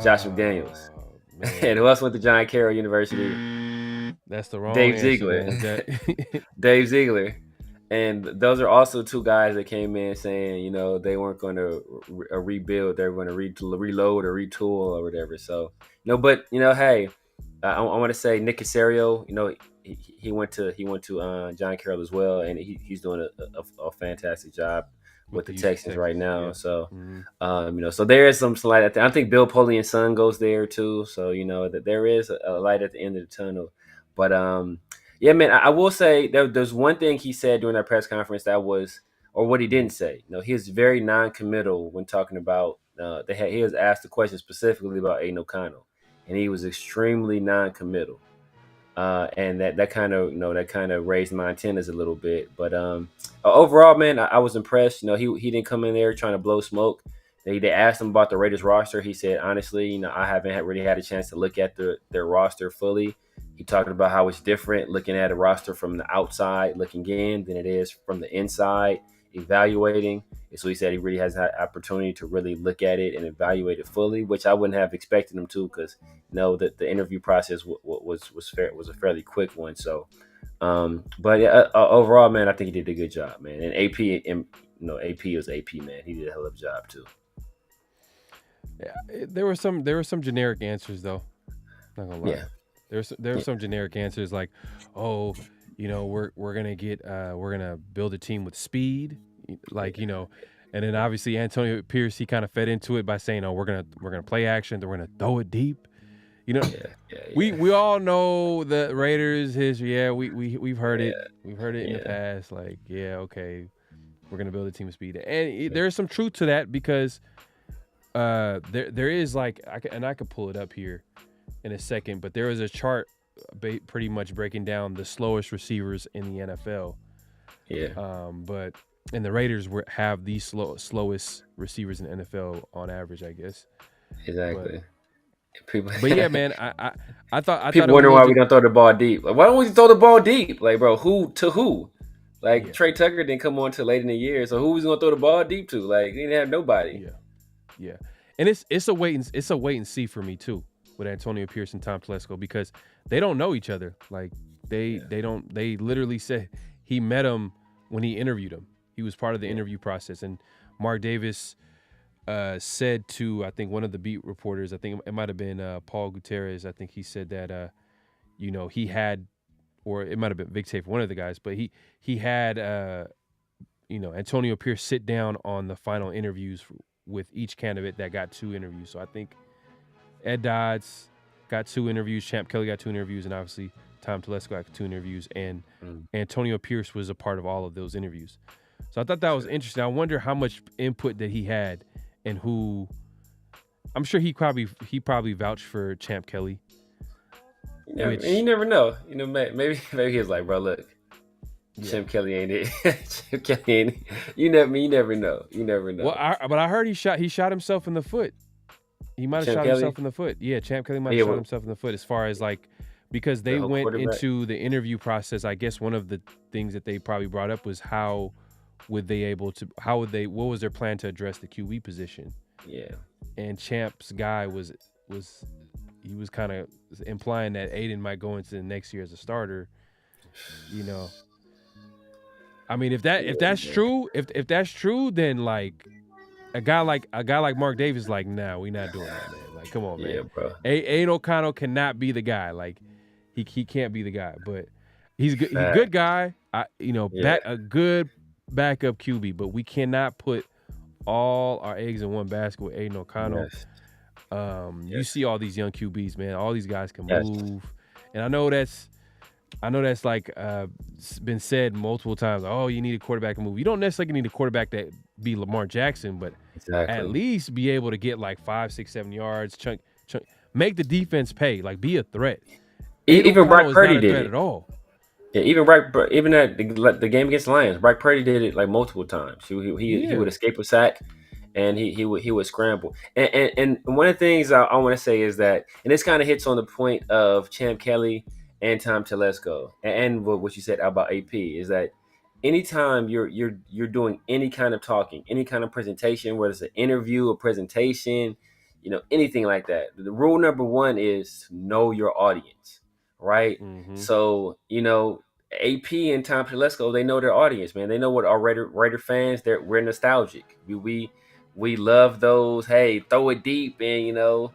Josh McDaniels. And who else went to John Carroll University? That's the wrong Dave answer, Ziegler. Dave Ziegler. And those are also two guys that came in saying, they weren't going to rebuild. They were going to reload or retool or whatever. So, but, hey, I want to say Nick Caserio, he went to John Carroll as well. And he's doing a fantastic job with the Texans right now. Yeah. So, so there is some light at the, I think Bill Polian's son goes there too. So, that there is a light at the end of the tunnel. But, yeah, man, I will say there's one thing he said during that press conference or what he didn't say. He was very non-committal when talking about, he was asked a question specifically about Aiden O'Connell, and he was extremely non-committal. And that kind of raised my antennas a little bit. But overall, man, I was impressed. He didn't come in there trying to blow smoke. They asked him about the Raiders roster. He said, honestly, I haven't really had a chance to look at their roster fully. He talked about how it's different looking at a roster from the outside looking in than it is from the inside evaluating. And so he said he really has had opportunity to really look at it and evaluate it fully, which I wouldn't have expected him to, because that the interview process was a fairly quick one. So, but overall, man, I think he did a good job, man. And AP was AP, man. He did a hell of a job too. Yeah, there were some generic answers though. Not gonna lie. Yeah. There were some generic answers like, oh, we're gonna build a team with speed, like and then obviously Antonio Pierce, he kind of fed into it by saying, oh, we're gonna play action, we're gonna throw it deep, We all know the Raiders history. Yeah, we've heard it. We've heard it in the past. Like, yeah, okay, we're gonna build a team of speed, and there is some truth to that because there is like I could pull it up here in a second, but there is a chart pretty much breaking down the slowest receivers in the NFL. Yeah. But And the Raiders have the slowest receivers in the NFL on average, I guess. Exactly. But yeah, man, I thought People it was a wonder little why we don't throw the ball deep. Like, why don't we throw the ball deep? Like, bro, who to who? Like, Yeah. Trey Tucker didn't come on till late in the year, so who was gonna throw the ball deep to? Like, he didn't have nobody. Yeah. And it's a wait and see for me too with Antonio Pierce and Tom Telesco, because they don't know each other. Like they literally said he met him when he interviewed him. He was part of the interview process. And Mark Davis said to, I think, one of the beat reporters, I think it might have been Paul Gutierrez, I think he said that he had, or it might have been Vic Tafe, one of the guys, but he had Antonio Pierce sit down on the final interviews with each candidate that got 2 interviews. So I think Ed Dodds got 2 interviews, Champ Kelly got 2 interviews, and obviously Tom Telesco got 2 interviews, and Antonio Pierce was a part of all of those interviews. So I thought that was interesting. I wonder how much input that he had, and who. I'm sure he probably vouched for Champ Kelly. You never know. Maybe he was like, bro, look, Champ Kelly ain't it. Champ Kelly ain't it. You never know. Well, but I heard he shot himself in the foot. He might have shot himself in the foot. Yeah, Champ Kelly might have shot himself in the foot, as far as like, because they went into the interview process. I guess one of the things that they probably brought up was what was their plan to address the QB position? Yeah. And Champ's guy was kind of implying that Aiden might go into the next year as a starter. I mean, if that's true, then like a guy like Mark Davis, like, nah, we not doing that, man. Like, come on, man. Yeah, bro. Aiden O'Connell cannot be the guy. Like, he can't be the guy. But he's good. He's a good guy. A good backup QB. But we cannot put all our eggs in one basket with Aiden O'Connell. Yes. You see all these young QBs, man. All these guys can move, and I know that's like been said multiple times. Oh, you need a quarterback to move. You don't necessarily need a quarterback that be Lamar Jackson, but at least be able to get like 5, 6, 7 yards, chunk, make the defense pay, like be a threat. Even Brock Purdy did it at all. Yeah, even at the game against the Lions, Brock Purdy did it like multiple times. He would escape a sack, and he would scramble. And one of the things I want to say is that, and this kind of hits on the point of Champ Kelly and Tom Telesco, and what you said about AP, is that anytime you're doing any kind of talking, any kind of presentation, whether it's an interview, a presentation, anything like that, the rule number 1 is know your audience, right? Mm-hmm. So AP and Tom Telesco, they know their audience, man. They know what our Raider fans, we're nostalgic. We love those. Hey, throw it deep, and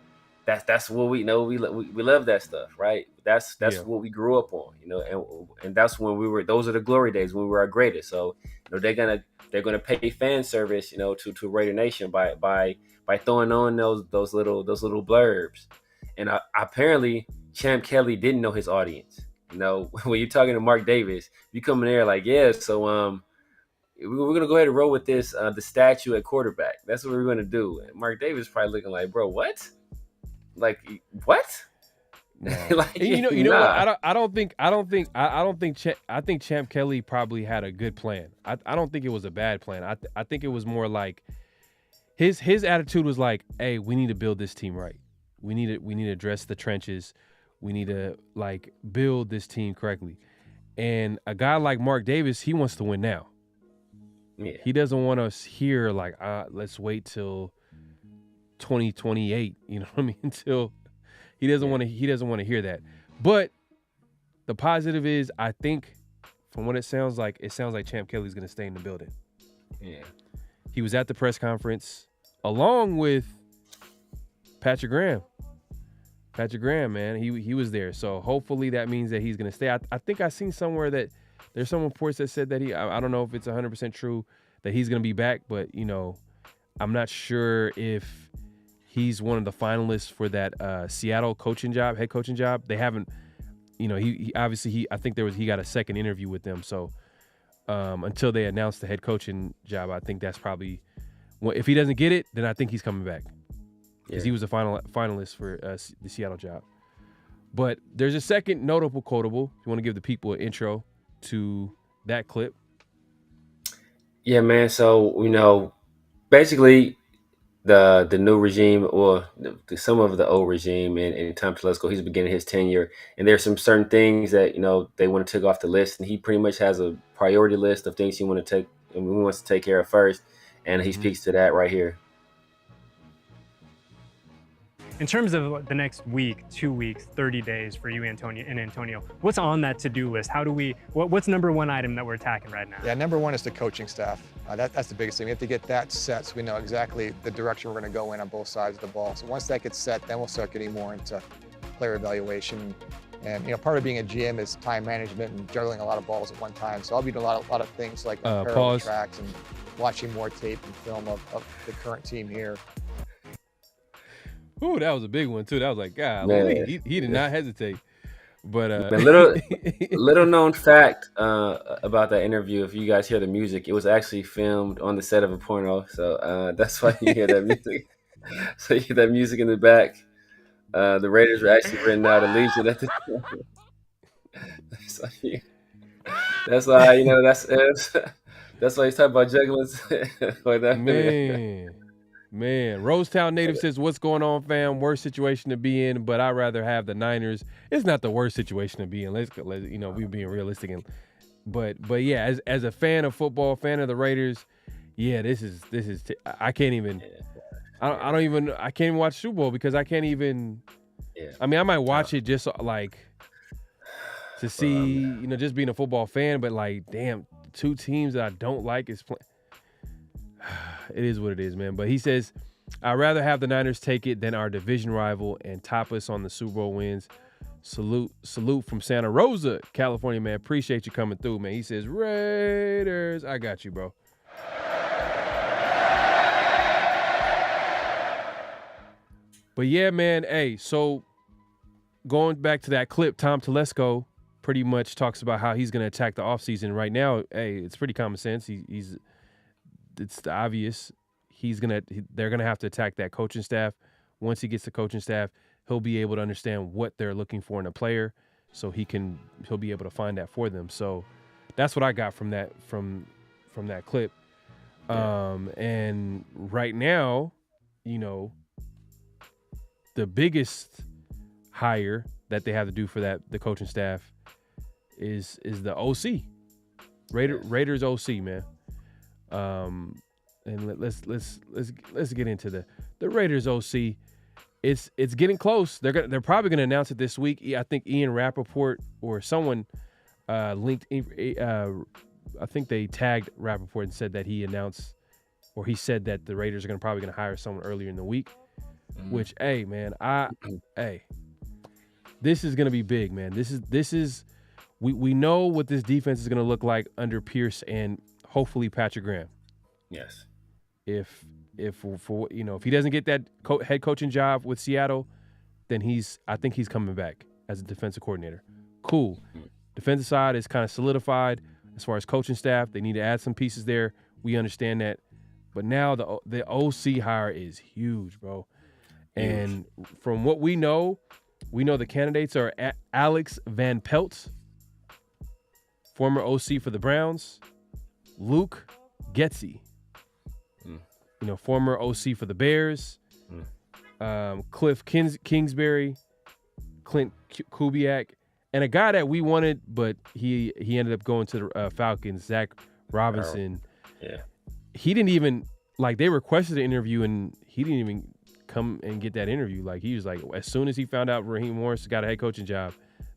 that's what we know. We love that stuff, right? That's what we grew up on, and that's when those are the glory days when we were our greatest. So they're gonna pay fan service, to Raider Nation by throwing on those little blurbs. And apparently Champ Kelly didn't know his audience. When you're talking to Mark Davis, you come in there like, yeah, so we're gonna go ahead and roll with this, the statue at quarterback. That's what we're gonna do. And Mark Davis probably looking like, bro, what? Like, what? No. Like, what? I think Champ Kelly probably had a good plan. I don't think it was a bad plan. I think it was more like his attitude was like, hey, we need to build this team right. We need to address the trenches. We need to like build this team correctly. And a guy like Mark Davis, he wants to win now. Yeah. He doesn't want us here like, let's wait till 2028. You know what I mean? Until he doesn't want to hear that. But the positive is, I think from what it sounds like Champ Kelly's going to stay in the building. Yeah. He was at the press conference along with Patrick Graham. Patrick Graham, man, he was there. So hopefully that means that he's going to stay. I think I seen somewhere that there's some reports that said that I don't know if it's 100% true that he's going to be back, but I'm not sure if he's one of the finalists for that Seattle head coaching job. They haven't, he obviously I think he got a second interview with them. So until they announce the head coaching job, I think that's probably, if he doesn't get it, then I think he's coming back. Because he was a finalist for the Seattle job. But there's a second notable quotable. You want to give the people an intro to that clip? Yeah, man. So basically the new regime, or some of the old regime, and Tom Telesco, he's beginning his tenure, and there's some certain things that they want to take off the list, and he pretty much has a priority list of things he wants to take care of first, and he speaks to that right here. In terms of the next week, 2 weeks, 30 days for you, Antonio, what's on that to-do list? What's number one item that we're attacking right now? Yeah, number one is the coaching staff. That's the biggest thing. We have to get that set so we know exactly the direction we're going to go in on both sides of the ball. So once that gets set, then we'll start getting more into player evaluation. And part of being a GM is time management and juggling a lot of balls at one time. So I'll be doing a lot of things like parallel tracks and watching more tape and film of the current team here. Ooh, that was a big one too. That was like, God, he did not hesitate. But little known fact about that interview, if you guys hear the music, it was actually filmed on the set of a porno. So that's why you hear that music. So you hear that music in the back. The Raiders were actually renting out Allegiant at the time. That's why that's why he's talking about juggling. Man, Rosetown native says, "What's going on, fam? Worst situation to be in, but I'd rather have the Niners." It's not the worst situation to be in. Let's we being realistic, but yeah, as a fan of football, fan of the Raiders, yeah, this is I can't even. I can't even watch Super Bowl because I can't even. Yeah. I mean, I might watch it just like to see, just being a football fan, but like, damn, two teams that I don't like is playing. It is what it is, man. But he says, I'd rather have the Niners take it than our division rival and top us on the Super Bowl wins. Salute from Santa Rosa, California, man. Appreciate you coming through, man. He says, Raiders. I got you, bro. But yeah, man. Hey, so going back to that clip, Tom Telesco pretty much talks about how he's going to attack the offseason right now. Hey, it's pretty common sense. It's the obvious. They're gonna have to attack that coaching staff. Once he gets the coaching staff, he'll be able to understand what they're looking for in a player, so he'll be able to find that for them. So that's what I got from that clip. And right now, the biggest hire that they have to do for the coaching staff is the OC, Raiders OC, man. And let's get into the Raiders OC. It's getting close. They're probably gonna announce it this week. I think Ian Rappaport or someone linked. I think they tagged Rappaport and said that he announced, or he said that the Raiders are probably gonna hire someone earlier in the week. Mm-hmm. Which, hey man, this is gonna be big, man. This is we know what this defense is gonna look like under Pierce and hopefully Patrick Graham. Yes. If he doesn't get that head coaching job with Seattle, then I think he's coming back as a defensive coordinator. Cool. Mm-hmm. Defensive side is kind of solidified as far as coaching staff. They need to add some pieces there. We understand that. But now the OC hire is huge, bro. And from what we know the candidates are Alex Van Pelt, former OC for the Browns, Luke Getsy, former OC for the Bears, Cliff Kingsbury, Clint Kubiak, and a guy that we wanted, but he ended up going to the Falcons, Zach Robinson. Yeah. He didn't even, they requested an interview, and he didn't even come and get that interview. He was like, as soon as he found out Raheem Morris got a head coaching job,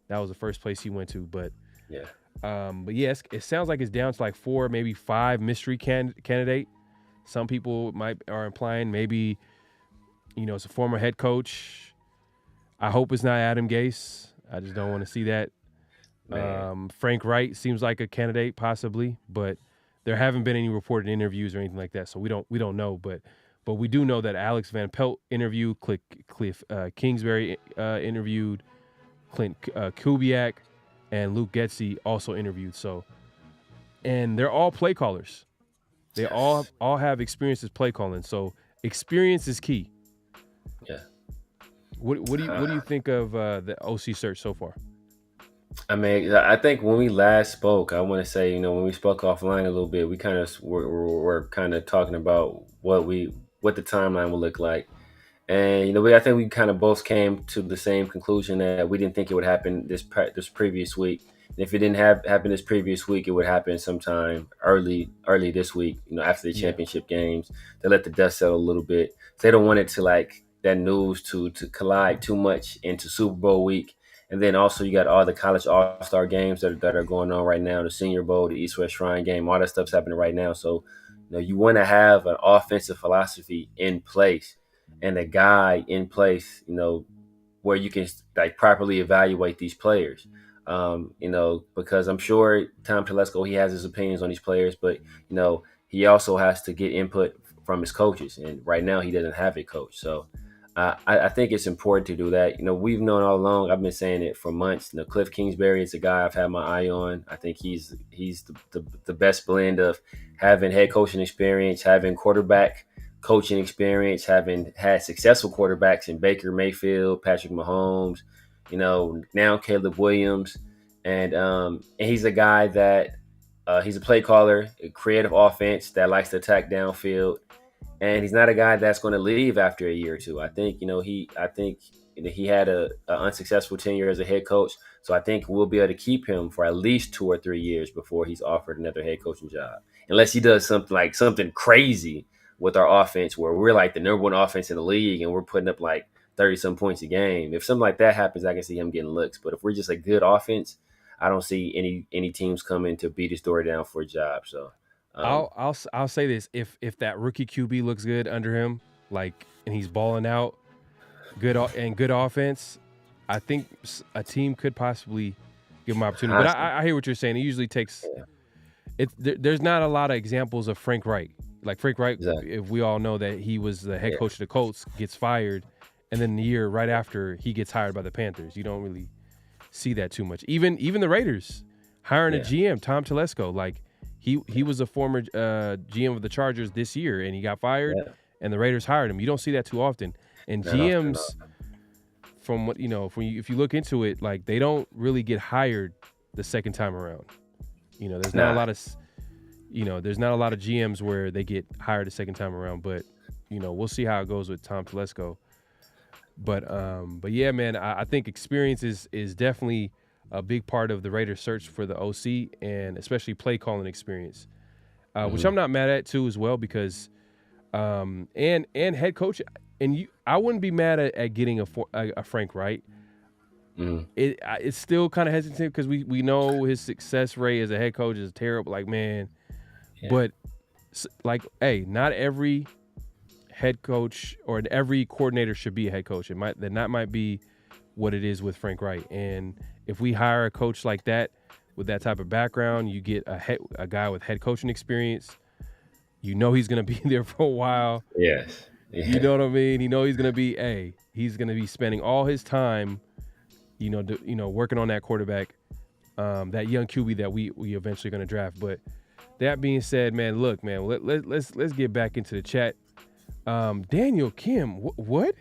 that was the first place he went to. But yeah. But yes, it sounds like it's down to 4, maybe 5 mystery candidate. Some people are implying maybe, it's a former head coach. I hope it's not Adam Gase. I just don't want to see that. Frank Wright seems like a candidate possibly, but there haven't been any reported interviews or anything like that, so we don't know. But we do know that Alex Van Pelt interviewed, Cliff Kingsbury interviewed, Clint Kubiak, and Luke Getsy also interviewed. So, and they're all play callers. They all have experience as play calling. So experience is key. Yeah. What do you think of the OC search so far? I mean, I think when we last spoke, I want to say, when we spoke offline a little bit, we kind of were kind of talking about what the timeline would look like. And I think we kind of both came to the same conclusion that we didn't think it would happen this previous week. And if it didn't happen this previous week, it would happen sometime early this week. After the Yeah. championship games, they let the dust settle a little bit. So they don't want it to like that news to collide too much into Super Bowl week. And then also you got all the college All-Star games that are going on right now, the Senior Bowl, the East West Shrine game, all that stuff's happening right now. So you want to have an offensive philosophy in place and a guy in place, where you can like properly evaluate these players. Because I'm sure Tom Telesco, he has his opinions on these players, but he also has to get input from his coaches, and right now he doesn't have a coach. So I think it's important to do that. We've known all along. I've been saying it for months. Cliff Kingsbury is a guy I've had my eye on. I think he's the best blend of having head coaching experience, having quarterback coaching experience, having had successful quarterbacks in Baker Mayfield, Patrick Mahomes, now Caleb Williams, and he's a guy that he's a play caller, a creative offense that likes to attack downfield, and he's not a guy that's going to leave after a year or two. I think he had a unsuccessful tenure as a head coach, so I think we'll be able to keep him for at least 2 or 3 years before he's offered another head coaching job, unless he does something crazy with our offense where we're like the number one offense in the league and we're putting up like 30 some points a game. If something like that happens, I can see him getting looks. But if we're just a good offense, I don't see any teams coming to beat his door down for a job. So I'll say this: if that rookie QB looks good under him, like, and he's balling out, good offense, I think a team could possibly give him opportunity. But I hear what you're saying. It usually takes. There's not a lot of examples of Frank Wright. Like Frank Wright, Exactly. if we all know that he was the head coach of the Colts, gets fired, and then the year right after he gets hired by the Panthers. You don't really see that too much. Even the Raiders hiring a GM, Tom Telesco, like he was a former GM of the Chargers this year, and he got fired, and the Raiders hired him. You don't see that too often. And Not GMs, often. from what if you look into it, like they don't really get hired the second time around. There's not a lot of there's not a lot of GMs where they get hired a second time around, but we'll see how it goes with Tom Telesco. But yeah, man, I think experience is definitely a big part of the Raiders' search for the OC, and especially play calling experience, which I'm not mad at too as well, because and head coach, and I wouldn't be mad at getting a Frank Wright. It's still kind of hesitant because we know his success rate as a head coach is terrible. Like, man. But like, hey, not every head coach or every coordinator should be a head coach. That might be what it is with Frank Wright. And if we hire a coach like that with that type of background, you get a guy with head coaching experience. He's going to be there for a while. Yes. Yeah. You know what I mean? He's going to be he's going to be spending all his time, working on that quarterback, that young QB that we eventually going to draft. But that being said, man, look, man, let's get back into the chat. Daniel Kim, what?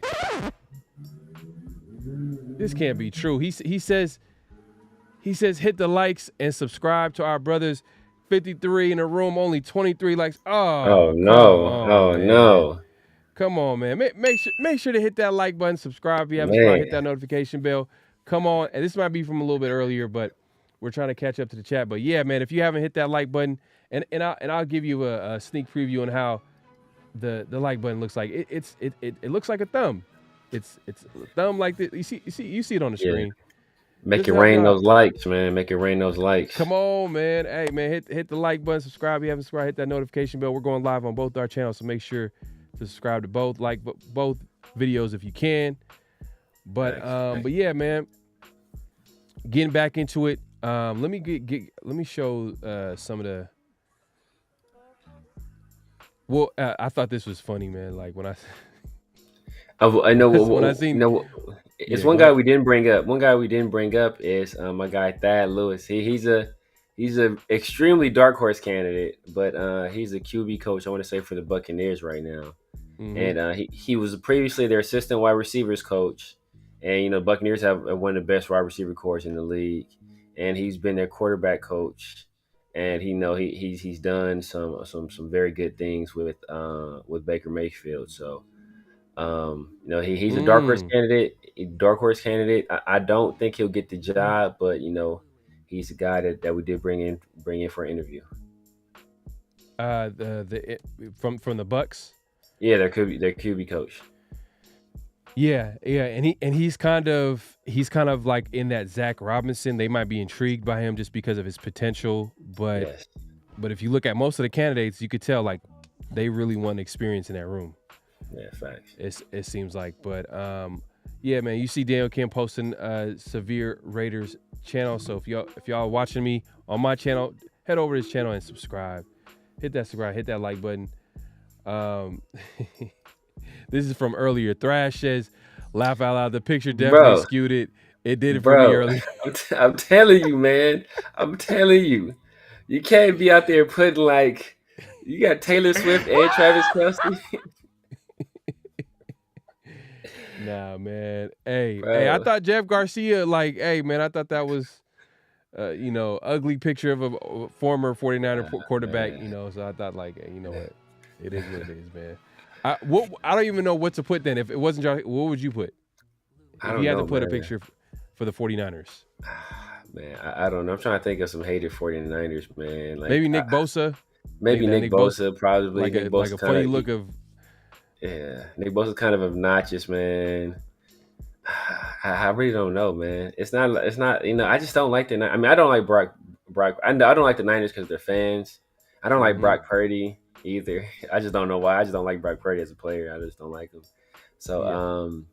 This can't be true. He says hit the likes and subscribe to our brothers. 53 in the room, only 23 likes. Oh no! No! Come on, man. Make sure to hit that like button, subscribe if you haven't Man. subscribed, hit that notification bell. Come on, and this might be from a little bit earlier, but we're trying to catch up to the chat. But yeah, man, if you haven't hit that like button, and I'll give you a sneak preview on how the like button looks like. It looks like a thumb. It's a thumb like this. You see it on the screen. Make Just it help rain out. those likes, man. Make it rain those likes. Come on, man. Hey, man, hit the like button, subscribe if you haven't subscribed, hit that notification bell. We're going live on both our channels, so make sure to subscribe to both, like both videos if you can. But but yeah, man, getting back into it. Let me show some of the. Well, I thought this was funny, man. Like when I know. when I seen. It's Yeah, one go guy ahead. we didn't bring up. One guy we didn't bring up is my guy Thad Lewis. He's a extremely dark horse candidate, but he's a QB coach. I want to say for the Buccaneers right now, and he was previously their assistant wide receivers coach, and Buccaneers have one of the best wide receiver corps in the league, and he's been their quarterback coach, and he's done some very good things with Baker Mayfield. So he's a dark horse candidate. I don't think he'll get the job, but he's a guy that we did bring in for an interview. From the Bucks. Yeah, their QB coach. Yeah, and he's kind of like in that Zach Robinson. They might be intrigued by him just because of his potential, but Yes. but if you look at most of the candidates, you could tell like they really want experience in that room. Yeah, facts. It seems like, but yeah, man, you see Daniel Kim posting Severe Raiders channel. So if y'all are watching me on my channel, head over to his channel and subscribe. Hit that subscribe, hit that like button. This is from earlier. Thrash says, "Laugh out loud. The picture definitely skewed it. It did it for me earlier." I'm telling you, man. I'm telling you, you can't be out there putting like you got Taylor Swift and Travis Kelce. Nah, man. Hey, Bro. I thought Jeff Garcia, I thought that was, ugly picture of a former 49er quarterback, so I thought what? It is what it is, man. I don't even know what to put then. If it wasn't Josh, what would you put? If you had to put a picture for the 49ers. Man, I don't know. I'm trying to think of some hated 49ers, man. Like, maybe Nick Bosa. Maybe Nick Bosa, probably. Like a funny look of. Yeah, Nick Bosa's kind of obnoxious, man. I really don't know, man. It's not. I just don't like the. I mean, I don't like Brock. I don't like the Niners because they're fans. I don't like Brock Purdy either. I just don't know why. I just don't like Brock Purdy as a player. I just don't like him. So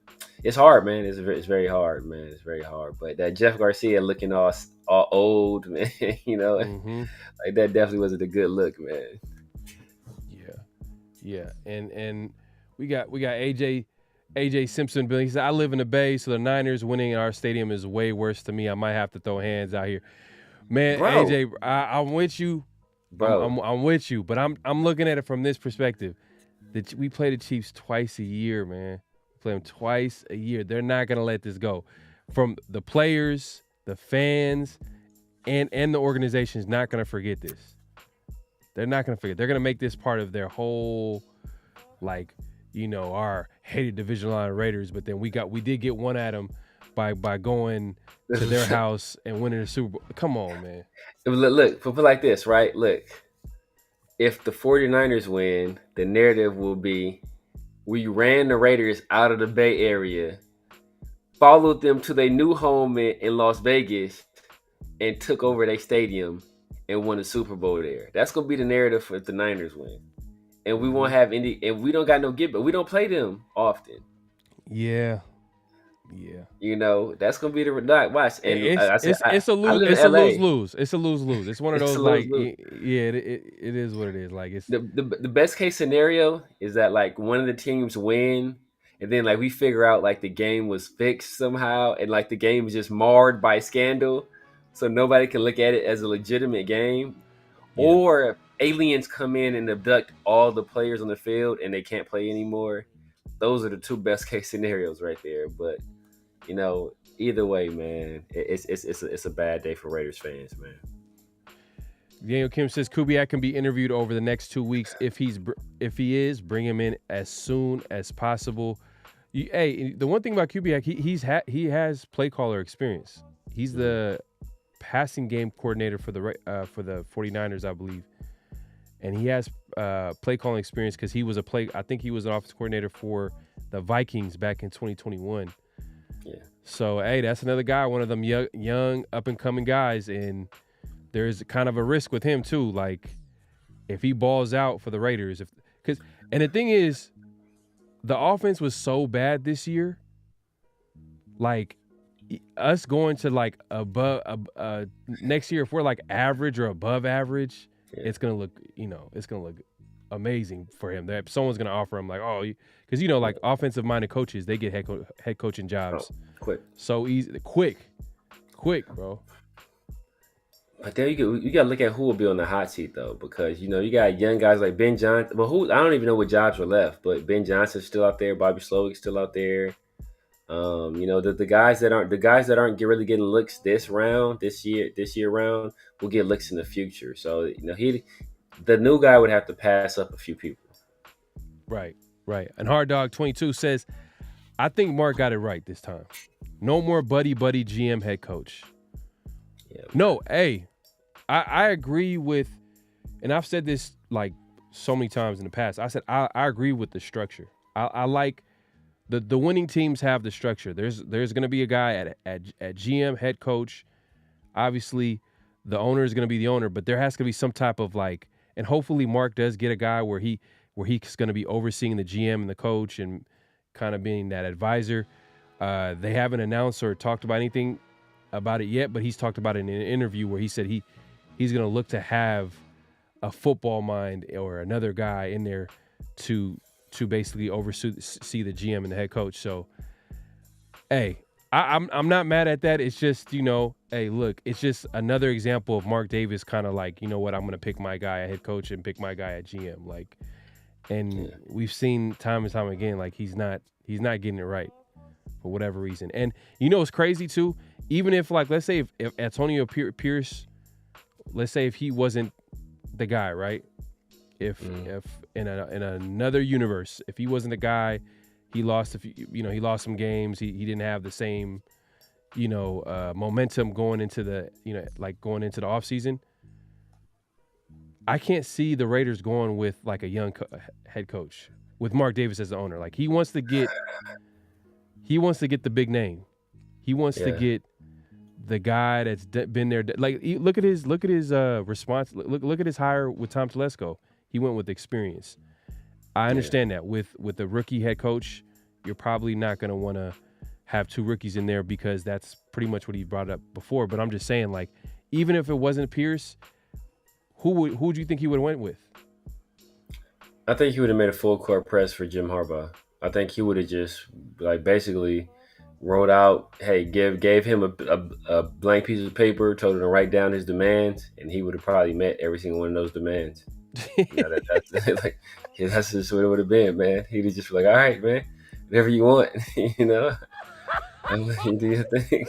it's hard, man. It's very hard, man. It's very hard. But that Jeff Garcia looking all old, man. Like that definitely wasn't a good look, man. Yeah, and we got AJ Simpson. He said, "I live in the Bay, so the Niners winning in our stadium is way worse to me. I might have to throw hands out here." Man, bro. AJ, I'm with you, bro. I'm with you, but I'm looking at it from this perspective. That we play the Chiefs twice a year, man. We play them twice a year. They're not gonna let this go. From the players, the fans, and the organization is not gonna forget this. They're not gonna forget. They're gonna make this part of their whole, our hated division line Raiders. But then we did get one at them by going to their house and winning the Super Bowl. Come on, man. Look, put it like this, right? Look, if the 49ers win, the narrative will be we ran the Raiders out of the Bay Area, followed them to their new home in Las Vegas, and took over their stadium and won the Super Bowl there. That's going to be the narrative if the Niners win. And we won't have any, and we don't got no give, but we don't play them often. Yeah. That's gonna be the watch. And it's a lose-lose. It's a lose-lose. It's one of those it is what it is. Like it's the best case scenario is that like one of the teams win, and then like we figure out like the game was fixed somehow, and like the game is just marred by scandal, so nobody can look at it as a legitimate game, or aliens come in and abduct all the players on the field and they can't play anymore. Those are the two best case scenarios right there. But either way, man, it's a bad day for Raiders fans, man. Daniel Kim says Kubiak can be interviewed over the next 2 weeks. If he is, bring him in as soon as possible. The one thing about Kubiak, he has play caller experience. He's the passing game coordinator for the 49ers, I believe. And he has play calling experience because I think he was an offensive coordinator for the Vikings back in 2021. Yeah. So, that's another guy, one of them young up-and-coming guys, and there's kind of a risk with him too. Like, if he balls out for the Raiders, and the thing is, the offense was so bad this year. Like, us going to like above next year, if we're like average or above average. Yeah. It's gonna look amazing for him. That someone's gonna offer him because like offensive-minded coaches, they get head coaching jobs quick, so easy, quick, bro. But then you gotta look at who will be on the hot seat though, because you got young guys like Ben Johnson. Well, I don't even know what jobs were left, but Ben Johnson's still out there, Bobby Slowick's still out there. The guys that aren't really getting looks this year round will get looks in the future. So the new guy would have to pass up a few people. Right. And Hard Dog 22 says, I think Mark got it right this time. No more buddy GM head coach. Yeah, no, hey, I agree with, and I've said this like so many times in the past. I said I agree with the structure. I like the winning teams have the structure. There's going to be a guy at GM, head coach. Obviously, the owner is going to be the owner, but there has to be some type of like, and hopefully Mark does get a guy where he's going to be overseeing the GM and the coach and kind of being that advisor. They haven't announced or talked about anything about it yet, but he's talked about it in an interview where he said he's going to look to have a football mind or another guy in there to basically oversee the GM and the head coach. So, hey, I'm not mad at that. It's just, hey, look, it's just another example of Mark Davis kind of like, you know what, I'm going to pick my guy at head coach and pick my guy at GM. Like, and we've seen time and time again, like he's not getting it right for whatever reason. And it's crazy too. Even if like, let's say if Antonio Pierce, let's say if he wasn't the guy, right? If in another universe, if he wasn't the guy, he lost he lost some games. He didn't have the same, momentum going into the offseason. I can't see the Raiders going with like a young head coach with Mark Davis as the owner. Like he wants to get the big name. He wants to get the guy that's been there. Like look at his response. Look at his hire with Tom Telesco. He went with experience. I understand that with the rookie head coach, you're probably not going to want to have two rookies in there because that's pretty much what he brought up before. But I'm just saying, like, even if it wasn't Pierce, who would you think he would have went with? I think he would have made a full court press for Jim Harbaugh. I think he would have just like basically wrote out, hey, gave him a blank piece of paper, told him to write down his demands, and he would have probably met every single one of those demands. That's just what it would have been, man. He'd have just be like, all right, man, whatever you want, I'm letting you do your thing.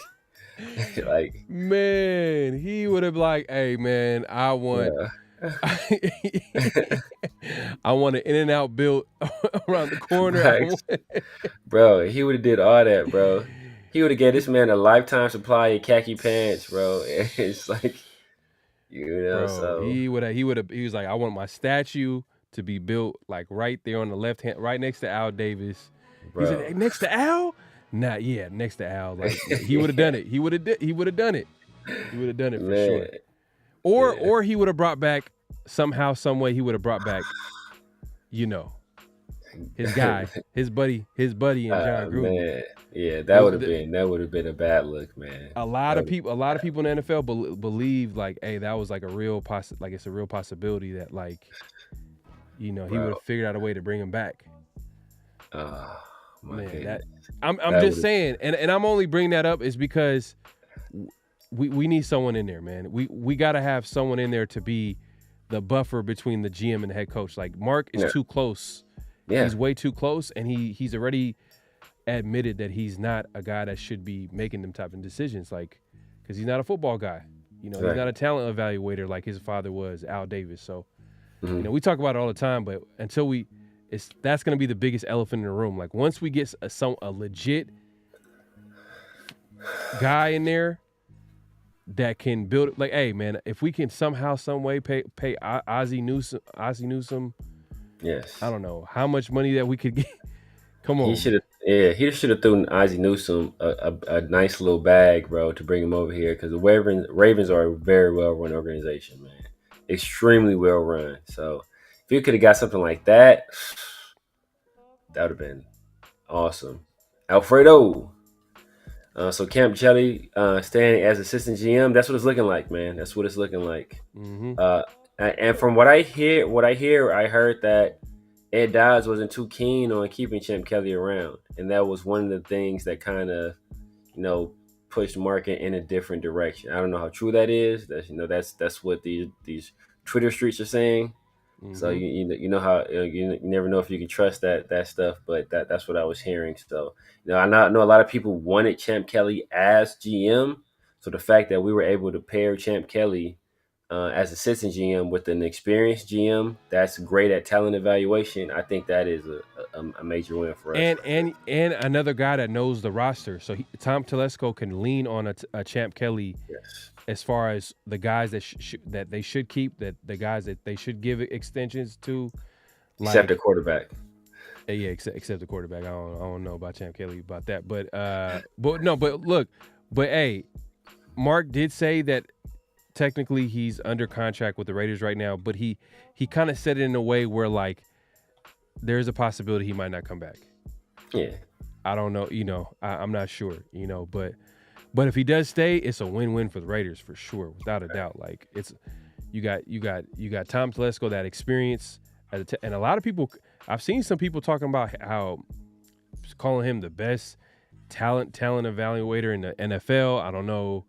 Like, man, he would have like, hey, man, I want I want an In-N-Out built around the corner. Right. Bro, he would have did all that, bro. He would have gave this man a lifetime supply of khaki pants, bro. It's like, bro, so he was like, I want my statue to be built like right there on the left hand, right next to Al Davis. Bro. He said, hey, next to Al? Nah, yeah, next to Al. Like he would have done it. He would have done it. He would have done it for sure. Or he would have brought back somehow, some way. He would have brought back, his guy, his buddy, and John Gruden. Man. Yeah, that would have been a bad look, man. A lot of people in the NFL believe like, hey, that was like it's a real possibility that like, he would have figured out a way to bring him back. Oh my man, goodness. I'm just saying, and I'm only bringing that up is because we need someone in there, man. We got to have someone in there to be the buffer between the GM and the head coach. Like Mark is too close. Yeah. He's way too close, and he's already admitted that he's not a guy that should be making them type of decisions, like, because he's not a football guy. He's not a talent evaluator like his father was, Al Davis. So, we talk about it all the time, but until that's going to be the biggest elephant in the room. Like once we get a legit guy in there that can build it, like, hey man, if we can somehow, some way pay Ozzie Newsome, yes, I don't know how much money that we could get. Come on, he should have thrown Ozzie Newsome a nice little bag, bro, to bring him over here because the Ravens are a very well run organization, man, extremely well run. So if you could have got something like that, that would have been awesome. Alfredo. So Camp Jelly staying as assistant GM. That's what it's looking like, man. That's what it's looking like. Mm-hmm. And from what I heard that Ed Dodds wasn't too keen on keeping Champ Kelly around, and that was one of the things that kind of, pushed Market in a different direction. I don't know how true that is. That's what these Twitter streets are saying. So you know how you never know if you can trust that stuff, but that's what I was hearing. So I know a lot of people wanted Champ Kelly as GM. So the fact that we were able to pair Champ Kelly as assistant GM with an experienced GM that's great at talent evaluation, I think that is a major win for us. And another guy that knows the roster. So Tom Telesco can lean on a Champ Kelly Yes. as far as the guys that that they should keep, that the guys that they should give extensions to, Except the quarterback. Yeah, except the quarterback. I don't know about Champ Kelly about that, but look, hey, Mark did say that technically he's under contract with the Raiders right now, but he kind of said it in a way where like there's a possibility he might not come back. Yeah, I don't know. I'm not sure. But if he does stay, it's a win-win for the Raiders for sure, without a doubt. Like it's you got Tom Telesco, that experience, and a lot of people. I've seen some people talking about how calling him the best talent evaluator in the NFL. I don't know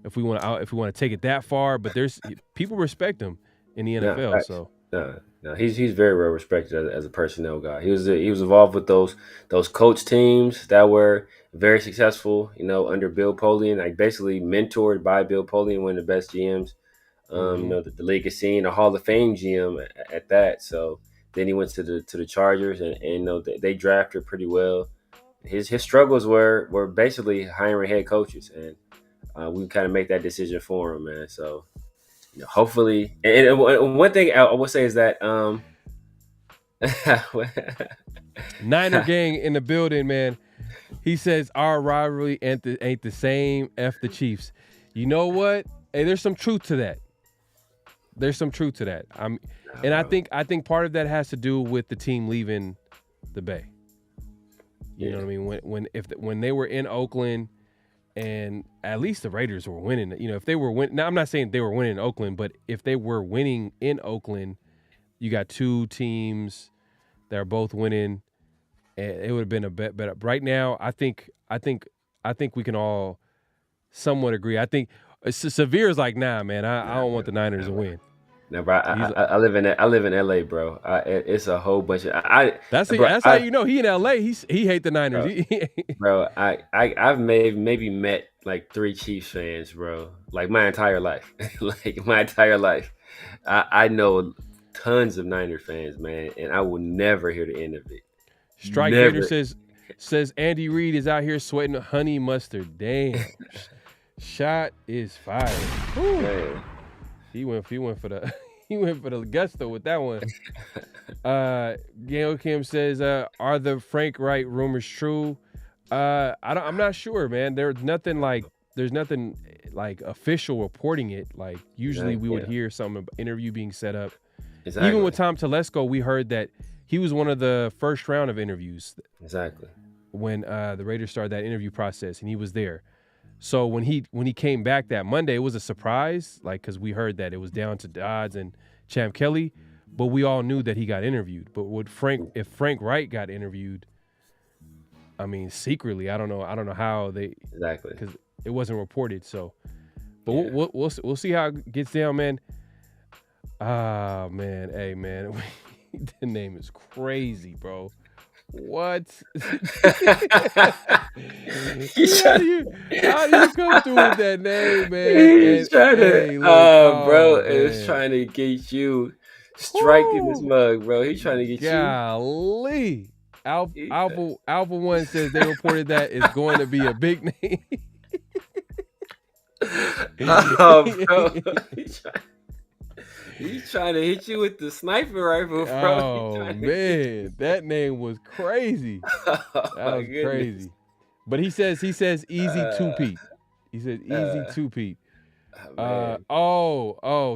if we want to take it that far, but there's people respect him in the NFL. No, he's very well respected as a personnel guy. He was involved with those coach teams that were very successful. Under Bill Polian, like basically mentored by Bill Polian, one of the best GMs. The league has seen, a Hall of Fame GM at that. So then he went to the Chargers, and they drafted pretty well. His struggles were basically hiring head coaches, and we kind of make that decision for him, man. So hopefully, and one thing I will say is that Niner gang in the building, man. He says our rivalry ain't the same. F the Chiefs. You know what? Hey, there's some truth to that. And I think part of that has to do with the team leaving the Bay. You know what I mean? When they were in Oakland, and at least the Raiders were winning. If they were winning, now I'm not saying they were winning in Oakland, but if they were winning in Oakland, you got two teams that are both winning, and it would have been a bet better. Right now, I think we can all somewhat agree. I think Severe is like, nah, man, I don't want the Niners to win. No, bro. I live in LA, bro. It's a whole bunch of That's how you know he in LA. He hate the Niners, bro. I've maybe met like 3 Chiefs fans, bro. Like my entire life, I know tons of Niner fans, man, and I will never hear the end of it. Strike Gator says Andy Reid is out here sweating honey mustard. Damn, shot is fired. He went for the gusto with that one. Gail Kim says, "Are the Frank Wright rumors true?" I'm not sure, man. There's nothing like official reporting it. Like usually we would hear some interview being set up. Exactly. Even with Tom Telesco, we heard that he was one of the first round of interviews. Exactly. When the Raiders started that interview process, and he was there. So when he came back that Monday, it was a surprise, like because we heard that it was down to Dodds and Champ Kelly, but we all knew that he got interviewed. But if Frank Wright got interviewed, I mean secretly, I don't know how they exactly because it wasn't reported. So, but we'll see how it gets down, man. Ah, man, hey, man, the name is crazy, bro. What? How do you come through with that name, man? He's trying to, bro, it's trying to get you striking this mug, bro. He's trying to get you. Golly. Alpha One says they reported that it's going to be a big name. Bro. He's trying to hit you with the sniper rifle, bro. Oh, man. That name was crazy. That was crazy. But he says easy two-peat. He said easy two-peat.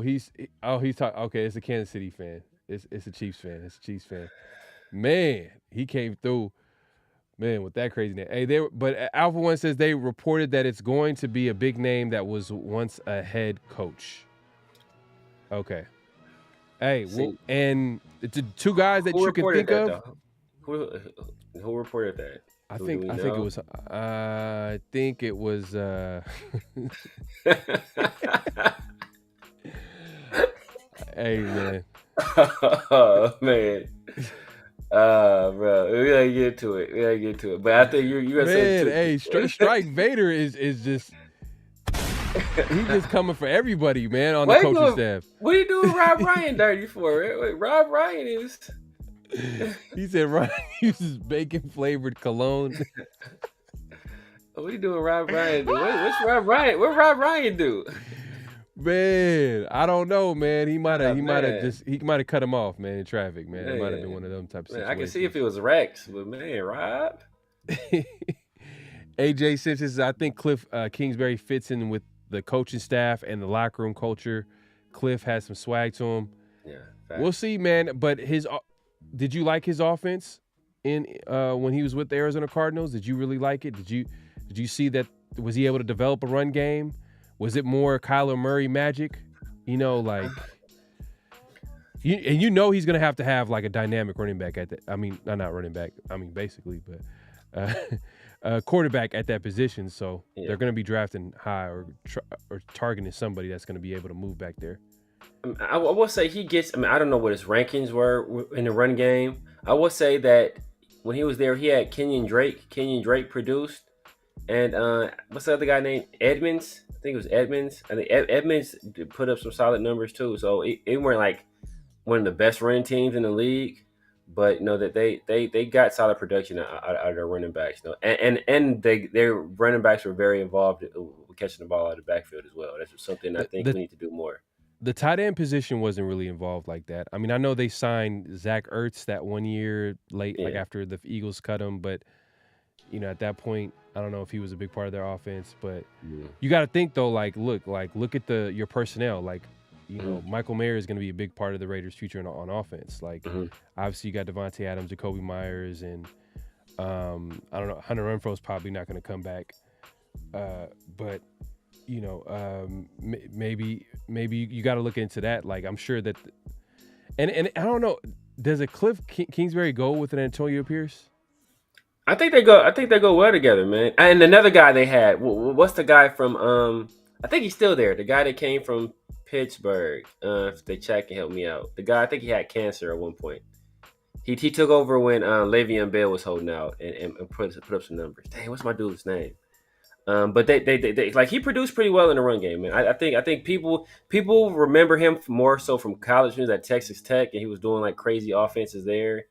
He's talking. Okay, it's a Kansas City fan. It's a Chiefs fan. It's a Chiefs fan. Man, he came through. Man, with that crazy name. Hey, but Alpha One says they reported that it's going to be a big name that was once a head coach. Okay. Hey, and it's 2 guys that you can think of. Who reported that? I think it was. I think it was. Hey man. Oh man. Bro, we gotta get to it. We gotta get to it. But I think you're gonna say Man, two. hey, Strike Vader is just he's just coming for everybody, man, on the coaching staff. What are you doing Rob Ryan dirty for? Wait, Rob Ryan is. He said Ryan uses bacon flavored cologne. What are you doing Rob Ryan do? What's Rob Ryan? What Rob Ryan do? Man, I don't know, man. He might have cut him off, man, in traffic, man. It might have been one of them type of situations. I can see if it was Rex, but man, Rob. AJ says, I think Cliff Kingsbury fits in with the coaching staff and the locker room culture. Cliff has some swag to him. Yeah, we'll see, man. But did you like his offense in when he was with the Arizona Cardinals? Did you really like it? Did you see that? Was he able to develop a run game? Was it more Kyler Murray magic? You know, like he's going to have like a dynamic running back at that. I mean, not running back. I mean, basically, but quarterback at that position. So they're going to be drafting high or targeting somebody that's going to be able to move back there. I will say he gets. I mean, I don't know what his rankings were in the run game. I will say that when he was there, he had Kenyon Drake. Kenyon Drake produced, and what's the other guy named Edmonds? I think it was Edmonds. I think Edmonds put up some solid numbers too. So it weren't like one of the best running teams in the league, but you know that they got solid production out of their running backs. You know, and their running backs were very involved with catching the ball out of the backfield as well. That's something I think we need to do more. The tight end position wasn't really involved like that. I mean, I know they signed Zach Ertz that 1 year late, like after the Eagles cut him, but you know, at that point, I don't know if he was a big part of their offense. But you got to think though, look at your personnel. Like, you know, Michael Mayer is going to be a big part of the Raiders' future on offense. Like, obviously, you got Devontae Adams, Jacoby Myers, and I don't know, Hunter Renfro's probably not going to come back, but. You know, maybe you got to look into that. Like, I'm sure that, and I don't know, does a Cliff Kingsbury go with an Antonio Pierce? I think they go well together, man. And another guy they had, what's the guy from? I think he's still there. The guy that came from Pittsburgh. If they check and help me out, the guy I think he had cancer at one point. He took over when Le'Veon Bell was holding out and put up some numbers. Dang, what's my dude's name? But they like he produced pretty well in the run game, man. I think people remember him more so from college. He was at Texas Tech and he was doing like crazy offenses there.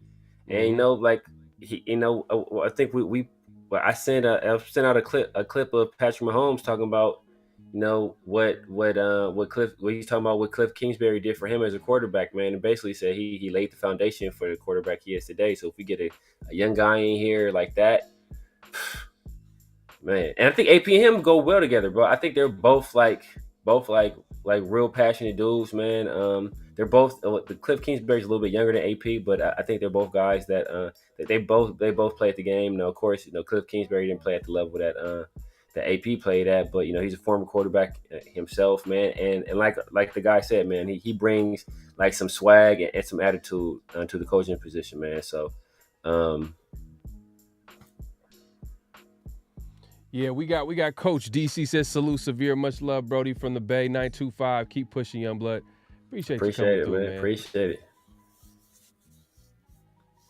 And you know, like I think I sent out a clip of Patrick Mahomes talking about what he's talking about what Cliff Kingsbury did for him as a quarterback, man, and basically said he laid the foundation for the quarterback he is today. So if we get a young guy in here like that. Man, and I think AP and him go well together, bro. I think they're both like real passionate dudes, man. They're both the Cliff Kingsbury's a little bit younger than AP, but I think they're both guys that they both play at the game. Now, of course, Cliff Kingsbury didn't play at the level that AP played at, but he's a former quarterback himself, man. And like the guy said, man, he brings like some swag and some attitude to the coaching position, man. So. Yeah, we got Coach DC says salute Severe, much love, Brody from the Bay 925. Keep pushing, young blood. Appreciate you coming through, man. Appreciate it.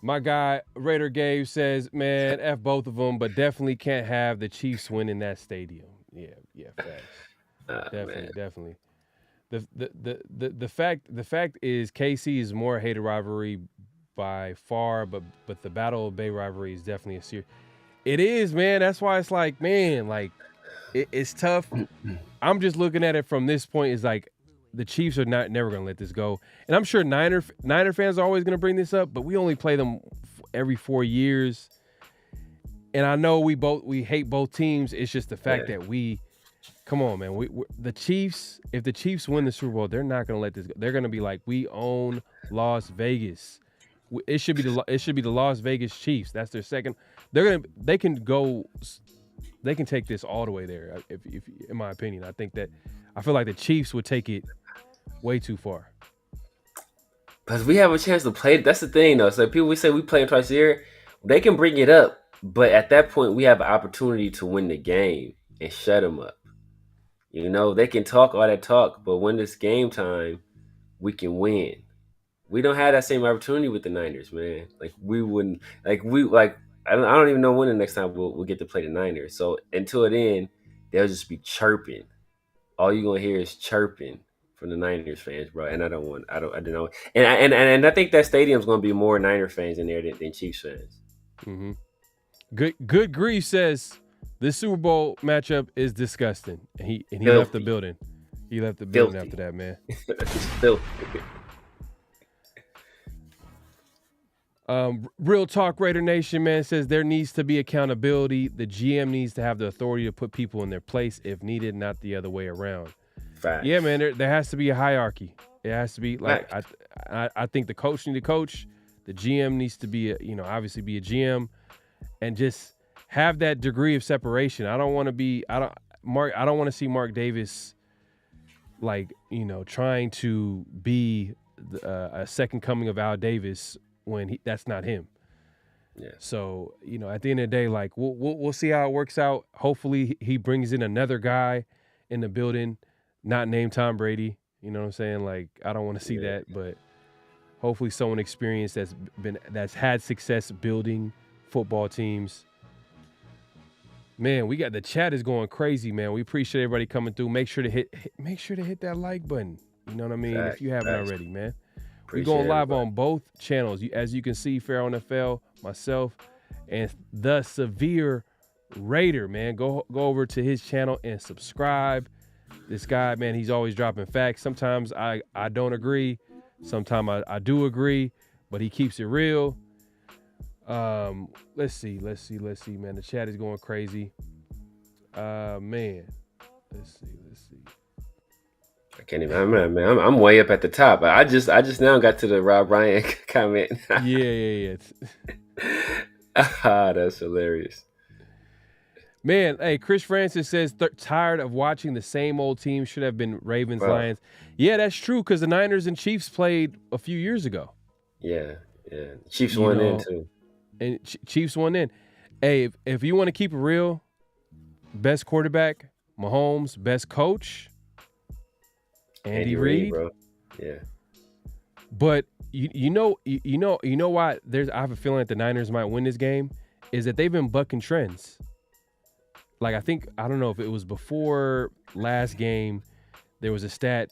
My guy Raider Gabe says, man, F both of them, but definitely can't have the Chiefs win in that stadium. Yeah, facts. Definitely. The fact is KC is more a hated rivalry by far, but the Battle of Bay rivalry is definitely a serious. It is, man. That's why it's like, man, like it's tough. I'm just looking at it from this point. Is like the Chiefs are never going to let this go, and I'm sure Niner fans are always going to bring this up. But we only play them every 4 years, and I know we hate both teams. It's just the fact that come on, man. The Chiefs. If the Chiefs win the Super Bowl, they're not going to let this go. They're going to be like, we own Las Vegas. It should be the Las Vegas Chiefs. That's their second. They can take this all the way there. If in my opinion, I feel like the Chiefs would take it way too far. Because we have a chance to play. That's the thing, though. So we say we play them twice a year. They can bring it up, but at that point, we have an opportunity to win the game and shut them up. They can talk all that talk, but when it's game time, we can win. we don't have that same opportunity with the Niners, man. Like we wouldn't, I don't even know when the next time we'll get to play the Niners. So until then, they'll just be chirping. All you're gonna hear is chirping from the Niners fans, bro. And I don't know. And I think that stadium's gonna be more Niner fans in there than Chiefs fans. Mm-hmm. Good grief says this Super Bowl matchup is disgusting, and he left the building. He left the building after that, man. Filthy. Real Talk Raider Nation, man, says there needs to be accountability. The GM needs to have the authority to put people in their place if needed, not the other way around. Facts. Yeah, man, there has to be a hierarchy. It has to be like I think the coach needs to coach. The GM needs to be obviously be a GM, and just have that degree of separation. I don't want to see Mark Davis trying to be a second coming of Al Davis when that's not him. Yeah. So, at the end of the day, like we'll see how it works out. Hopefully he brings in another guy in the building, not named Tom Brady. You know what I'm saying? Like, I don't want to see that, but hopefully someone experienced that's had success building football teams. Man, we got the chat is going crazy, man. We appreciate everybody coming through. Make sure to hit that like button. You know what I mean? If you haven't already, man. We're going live on both channels. As you can see, PharoahNFL, myself, and the Severe Raider, man. Go over to his channel and subscribe. This guy, man, he's always dropping facts. Sometimes I don't agree. Sometimes I do agree, but he keeps it real. Let's see, man. The chat is going crazy. Man. Let's see. I can't even. I'm way up at the top. I just now got to the Rob Ryan comment. Yeah. That's hilarious. Man, hey, Chris Francis says tired of watching the same old team. Should have been Ravens, Lions. Yeah, that's true because the Niners and Chiefs played a few years ago. Yeah. Chiefs won in too. And Chiefs won in. Hey, if you want to keep it real, best quarterback, Mahomes. Best coach, Andy Reid, bro. Yeah. But you know why I have a feeling that the Niners might win this game is that they've been bucking trends. Like I don't know if it was before last game, there was a stat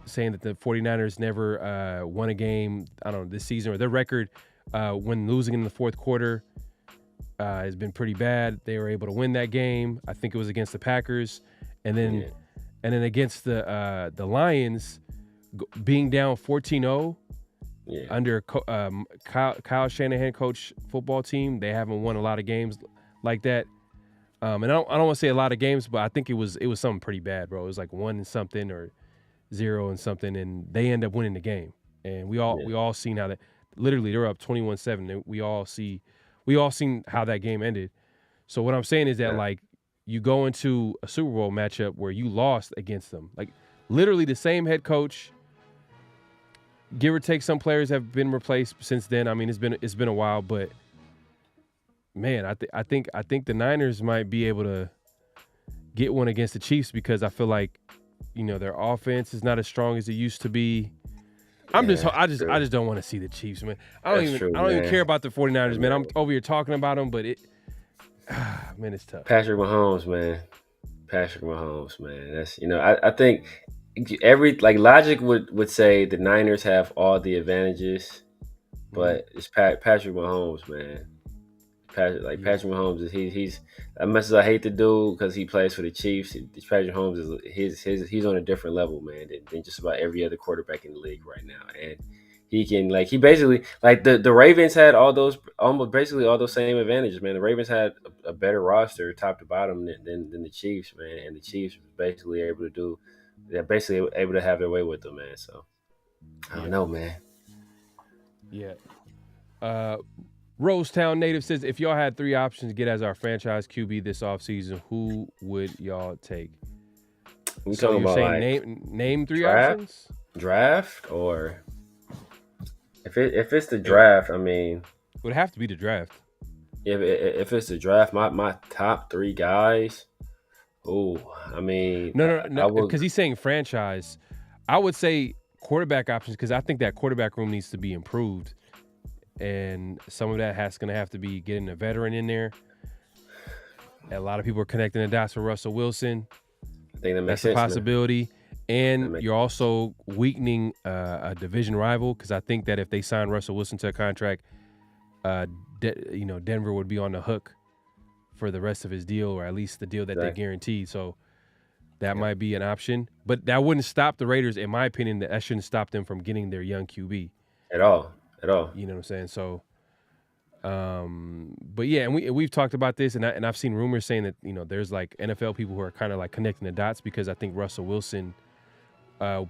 saying that the 49ers never won a game, I don't know, this season, or their record when losing in the fourth quarter has been pretty bad. They were able to win that game. I think it was against the Packers, and then against the Lions, being down 14-0 under Kyle Shanahan coach football team. They haven't won a lot of games like that. And I don't want to say a lot of games, but I think it was something pretty bad, bro. It was like 1-something or 0-something, and they end up winning the game. And we all seen how that literally they're up 21-7. And we all seen how that game ended. So what I'm saying is that like you go into a Super Bowl matchup where you lost against them, like literally the same head coach. Give or take, some players have been replaced since then. I mean, it's been a while, but man, I think the Niners might be able to get one against the Chiefs because I feel like, their offense is not as strong as it used to be. I just don't want to see the Chiefs, man. I don't even care about the 49ers, man. I'm over here talking about them, but man, it's tough. Patrick Mahomes, man. That's I think logic would say the Niners have all the advantages, but it's Patrick Mahomes, man. Patrick Mahomes he's as much as I hate to do because he plays for the Chiefs. Patrick Mahomes he's on a different level, man, than just about every other quarterback in the league right now. And he can he basically the Ravens had almost basically all those same advantages, man. The Ravens had a better roster top to bottom than the Chiefs, man, and the Chiefs was basically able to have their way with them, man. So I don't know, man. Yeah. Rosetown Native says, if y'all had 3 options to get as our franchise QB this offseason, who would y'all take? We talking about name 3 options? Draft, or if it's the draft, I mean, it would have to be the draft. If it's the draft, my top 3 guys. Oh, I mean, no, because he's saying franchise. I would say quarterback options, because I think that quarterback room needs to be improved, and some of that going to have to be getting a veteran in there. A lot of people are connecting the dots for Russell Wilson. I think that makes That's sense, a possibility. Man. And you're also weakening a division rival, because I think that if they sign Russell Wilson to a contract, Denver would be on the hook for the rest of his deal, or at least the deal that they guaranteed. So that might be an option. But that wouldn't stop the Raiders, in my opinion. That shouldn't stop them from getting their young QB. At all. You know what I'm saying? So, but yeah, and we've talked about this, and I've seen rumors saying that, there's like NFL people who are kind of like connecting the dots, because I think Russell Wilson,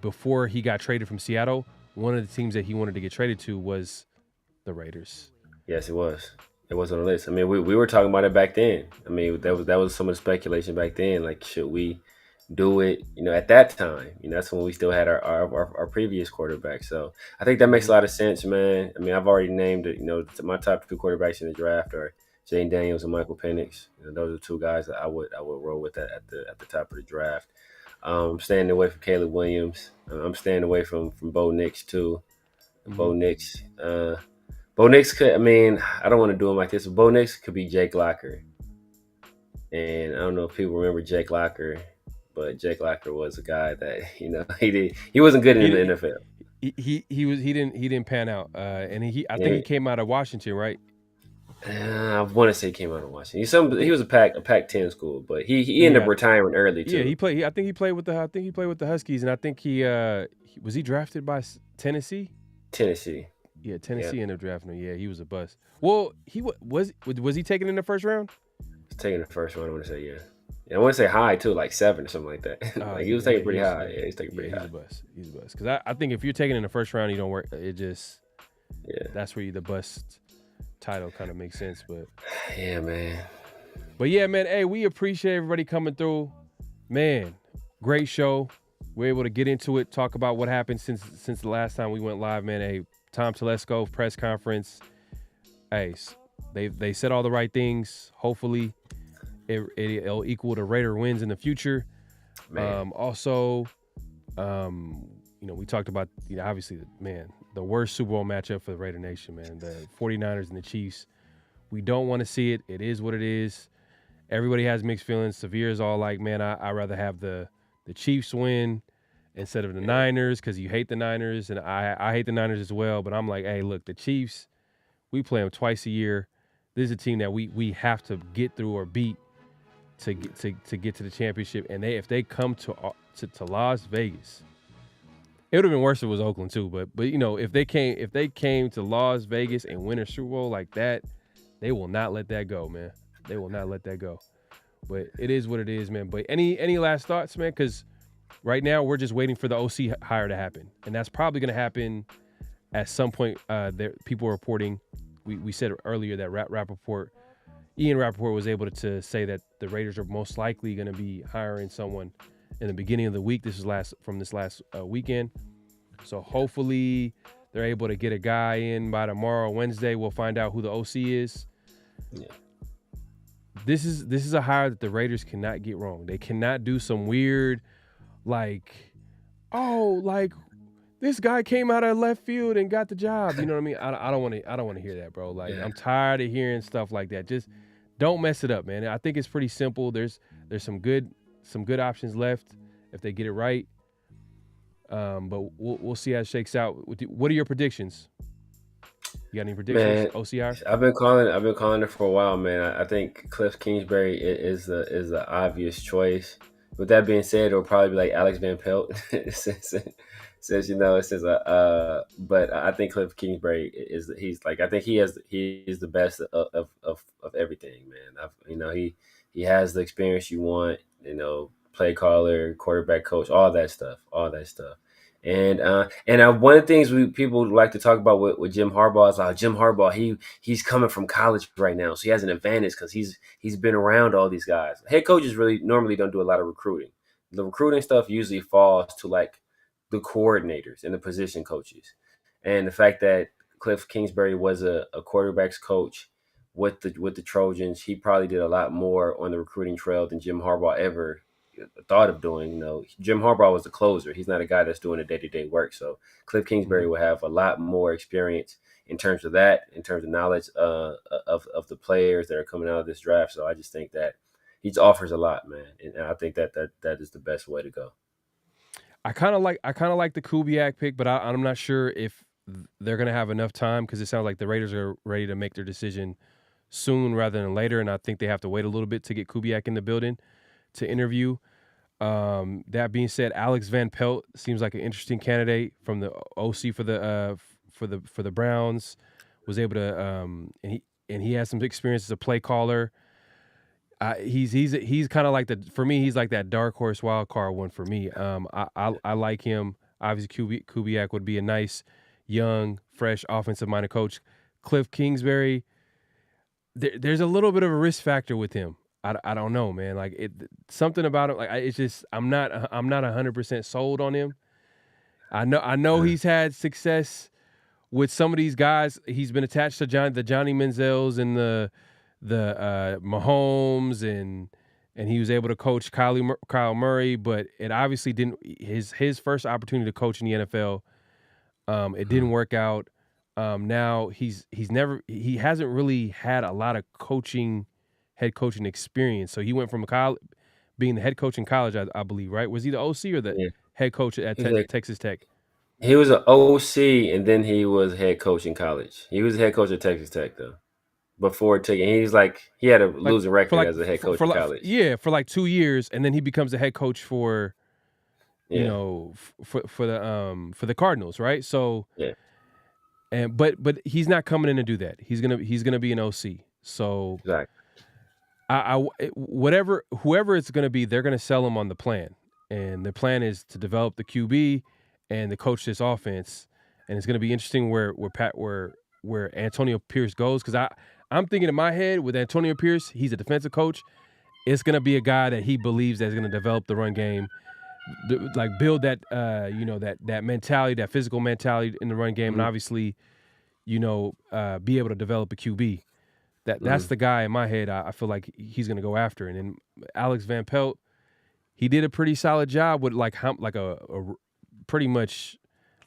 before he got traded from Seattle, one of the teams that he wanted to get traded to was the Raiders. Yes, it was. It was on the list. I mean, we were talking about it back then. I mean, that was some of the speculation back then. Like, should we do it? At that time, that's when we still had our previous quarterback. So I think that makes a lot of sense, man. I mean, I've already named it. My top 2 quarterbacks in the draft are Jane Daniels and Michael Penix. Those are 2 guys that I would roll with at the top of the draft. I'm staying away from Caleb Williams. I'm staying away from Bo Nix too. Bo Nix. Bo Nix could, I don't want to do him like this, but Bo Nix could be Jake Locker. And I don't know if people remember Jake Locker, but Jake Locker was a guy that, he wasn't good in the NFL. He didn't pan out. And I think he came out of Washington, right? I want to say he came out of Washington. He was a Pac-10 school, but he ended up retiring early too. Yeah, he played. I think he played with the Huskies, and I think he was he drafted by Tennessee. Tennessee. Yeah, Tennessee ended up drafting him. Yeah, he was a bust. Well, he was he taken in the first round? Taking the first round, I want to say, I want to say high too, like 7 or something like that. He was taking pretty high. Yeah, he's taking pretty high. He's a bust. Because I think if you're taking in the first round, you don't work. It just that's where the bust title kind of makes sense. But yeah, man. But yeah, man. Hey, we appreciate everybody coming through. Man, great show. We're able to get into it, talk about what happened since the last time we went live, man. Hey, Tom Telesco press conference. Hey, they said all the right things. Hopefully, it'll equal the Raider wins in the future. Man. Also, we talked about obviously, man, the worst Super Bowl matchup for the Raider Nation, man. The 49ers and the Chiefs. We don't want to see it. It is what it is. Everybody has mixed feelings. Severe's all like, man, I'd rather have the Chiefs win instead of the Niners, because you hate the Niners, and I hate the Niners as well. But I'm like, hey, look, the Chiefs, we play them twice a year. This is a team that we have to get through or beat to get to the championship. And if they come to Las Vegas, it would have been worse if it was Oakland too. But if they came to Las Vegas and win a Super Bowl like that, they will not let that go, man. They will not let that go. But it is what it is, man. But any last thoughts, man? Because right now we're just waiting for the OC hire to happen, and that's probably going to happen at some point. People are reporting. We said earlier that Ian Rappaport was able to say that the Raiders are most likely going to be hiring someone in the beginning of the week. This is from this last weekend. So hopefully they're able to get a guy in by tomorrow, Wednesday. We'll find out who the OC is. Yeah. This is a hire that the Raiders cannot get wrong. They cannot do some weird, this guy came out of left field and got the job. You know what I mean? I don't want to hear that, bro. I'm tired of hearing stuff like that. Just don't mess it up, man. I think it's pretty simple. There's some good options left if they get it right. But we'll see how it shakes out. What are your predictions? You got any predictions? Man, OCR? I've been calling it for a while, man. I think Cliff Kingsbury is the obvious choice. With that being said, it'll probably be like Alex Van Pelt, but I think Cliff Kingsbury he's the best of everything, man. He has the experience you want, play caller, quarterback coach, all that stuff. And one of the things people like to talk about with Jim Harbaugh is Jim Harbaugh, he's coming from college right now, so he has an advantage because he's been around all these guys. Head coaches really normally don't do a lot of recruiting. The recruiting stuff usually falls to the coordinators and the position coaches. And the fact that Cliff Kingsbury was a quarterbacks coach with the Trojans, he probably did a lot more on the recruiting trail than Jim Harbaugh ever thought of doing. Jim Harbaugh was the closer. He's not a guy that's doing the day-to-day work. So Cliff Kingsbury will have a lot more experience in terms of that, in terms of knowledge of the players that are coming out of this draft. So I just think that he offers a lot, man, and I think that is the best way to go. I kind of like the Kubiak pick, but I'm not sure if they're going to have enough time because it sounds like the Raiders are ready to make their decision soon rather than later, and I think they have to wait a little bit to get Kubiak in the building to interview. That being said, Alex Van Pelt seems like an interesting candidate from the OC for the Browns. Was able to and he has some experience as a play caller. He's kind of like for me he's like that dark horse wild card one for me. I like him. Obviously, Kubiak would be a nice, young, fresh, offensive-minded coach. Cliff Kingsbury, there's a little bit of a risk factor with him. I don't know, man. Like something about him. Like it's just I'm not 100% sold on him. I know he's had success with some of these guys. He's been attached to the Johnny Manziels and the Mahomes and he was able to coach Kyle Murray, but it obviously didn't. His first opportunity to coach in the NFL, it didn't work out. Now he hasn't really had a lot of head coaching experience. So he went from being the head coach in college, I believe, right? Was he the OC or the head coach at Texas Tech? He was an OC and then he was head coach in college. He was head coach at Texas Tech though. Before taking, he had a losing record as a head coach in college. Yeah, for like 2 years, and then he becomes the head coach for, for the Cardinals, right? So, but he's not coming in to do that. He's gonna be an OC. So, exactly. Whoever it's gonna be, they're gonna sell him on the plan, and the plan is to develop the QB and to coach this offense, and it's gonna be interesting where Antonio Pierce goes because I'm thinking in my head with Antonio Pierce, he's a defensive coach. It's going to be a guy that he believes that's going to develop the run game, like build that, that mentality, that physical mentality in the run game, and obviously, be able to develop a QB. That's the guy in my head. I feel like he's going to go after. And then Alex Van Pelt, he did a pretty solid job with a pretty much,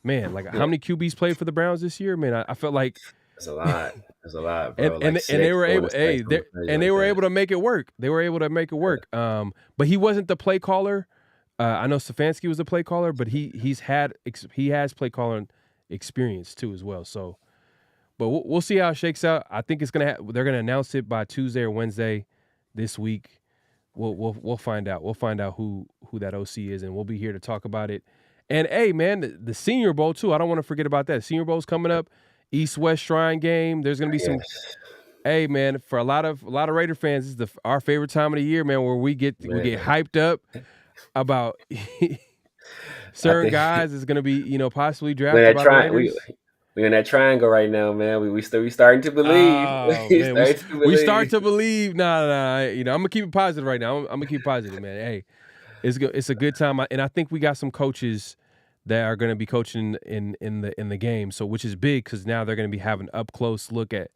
man. Like how many QBs played for the Browns this year? Man, I felt like. That's a lot. That's a lot, bro. And they were able, able to make it work. They were able to make it work. But he wasn't the play caller. I know Stefanski was the play caller, but he has play calling experience too as well. So, but we'll see how it shakes out. I think they're gonna announce it by Tuesday or Wednesday this week. We'll find out. We'll find out who that OC is, and we'll be here to talk about it. And hey, man, the Senior Bowl too. I don't want to forget about that. Senior Bowl's coming up. East-West Shrine game. There's gonna be some. Hey man, for a lot of Raider fans, this is our favorite time of the year, man, where we get hyped up about certain guys is gonna be possibly drafted by the Raiders. We're in that triangle right now, man. We starting to believe. We start to believe. Nah. I'm gonna keep it positive right now. I'm gonna keep it positive, man. Hey, it's a good time, and I think we got some coaches that are going to be coaching in the game, so which is big because now they're going to be having up close look at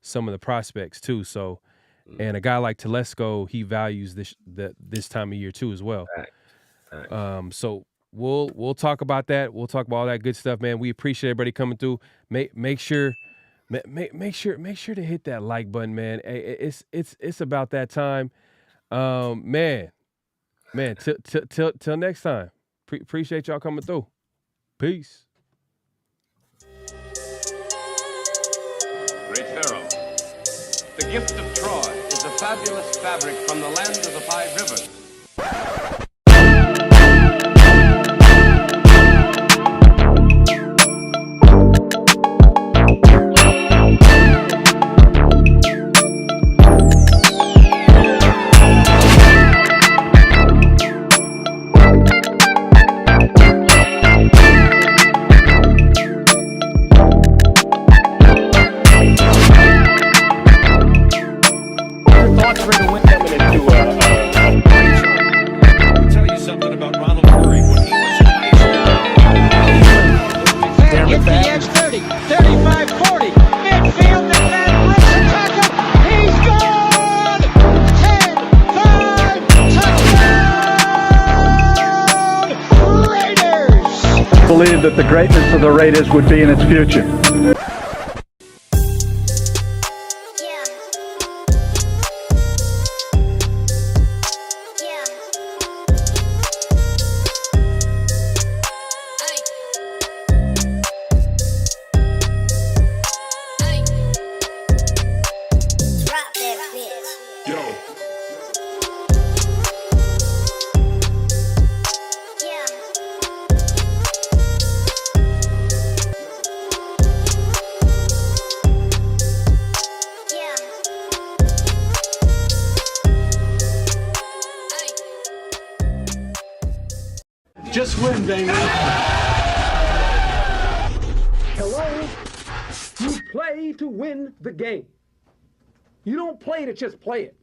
some of the prospects too. So, and a guy like Telesco, he values this time of year too as well. Right. So we'll talk about that. We'll talk about all that good stuff, man. We appreciate everybody coming through. Make sure to hit that like button, man. It's about that time, man. Till next time. Appreciate y'all coming through. Peace. Great Pharaoh, the gift of Troy is a fabulous fabric from the land of the 5 rivers. Thoughts for the win coming into believed that the greatness of the Raiders would be in its future. Just win, baby. Hello? You play to win the game. You don't play to just play it.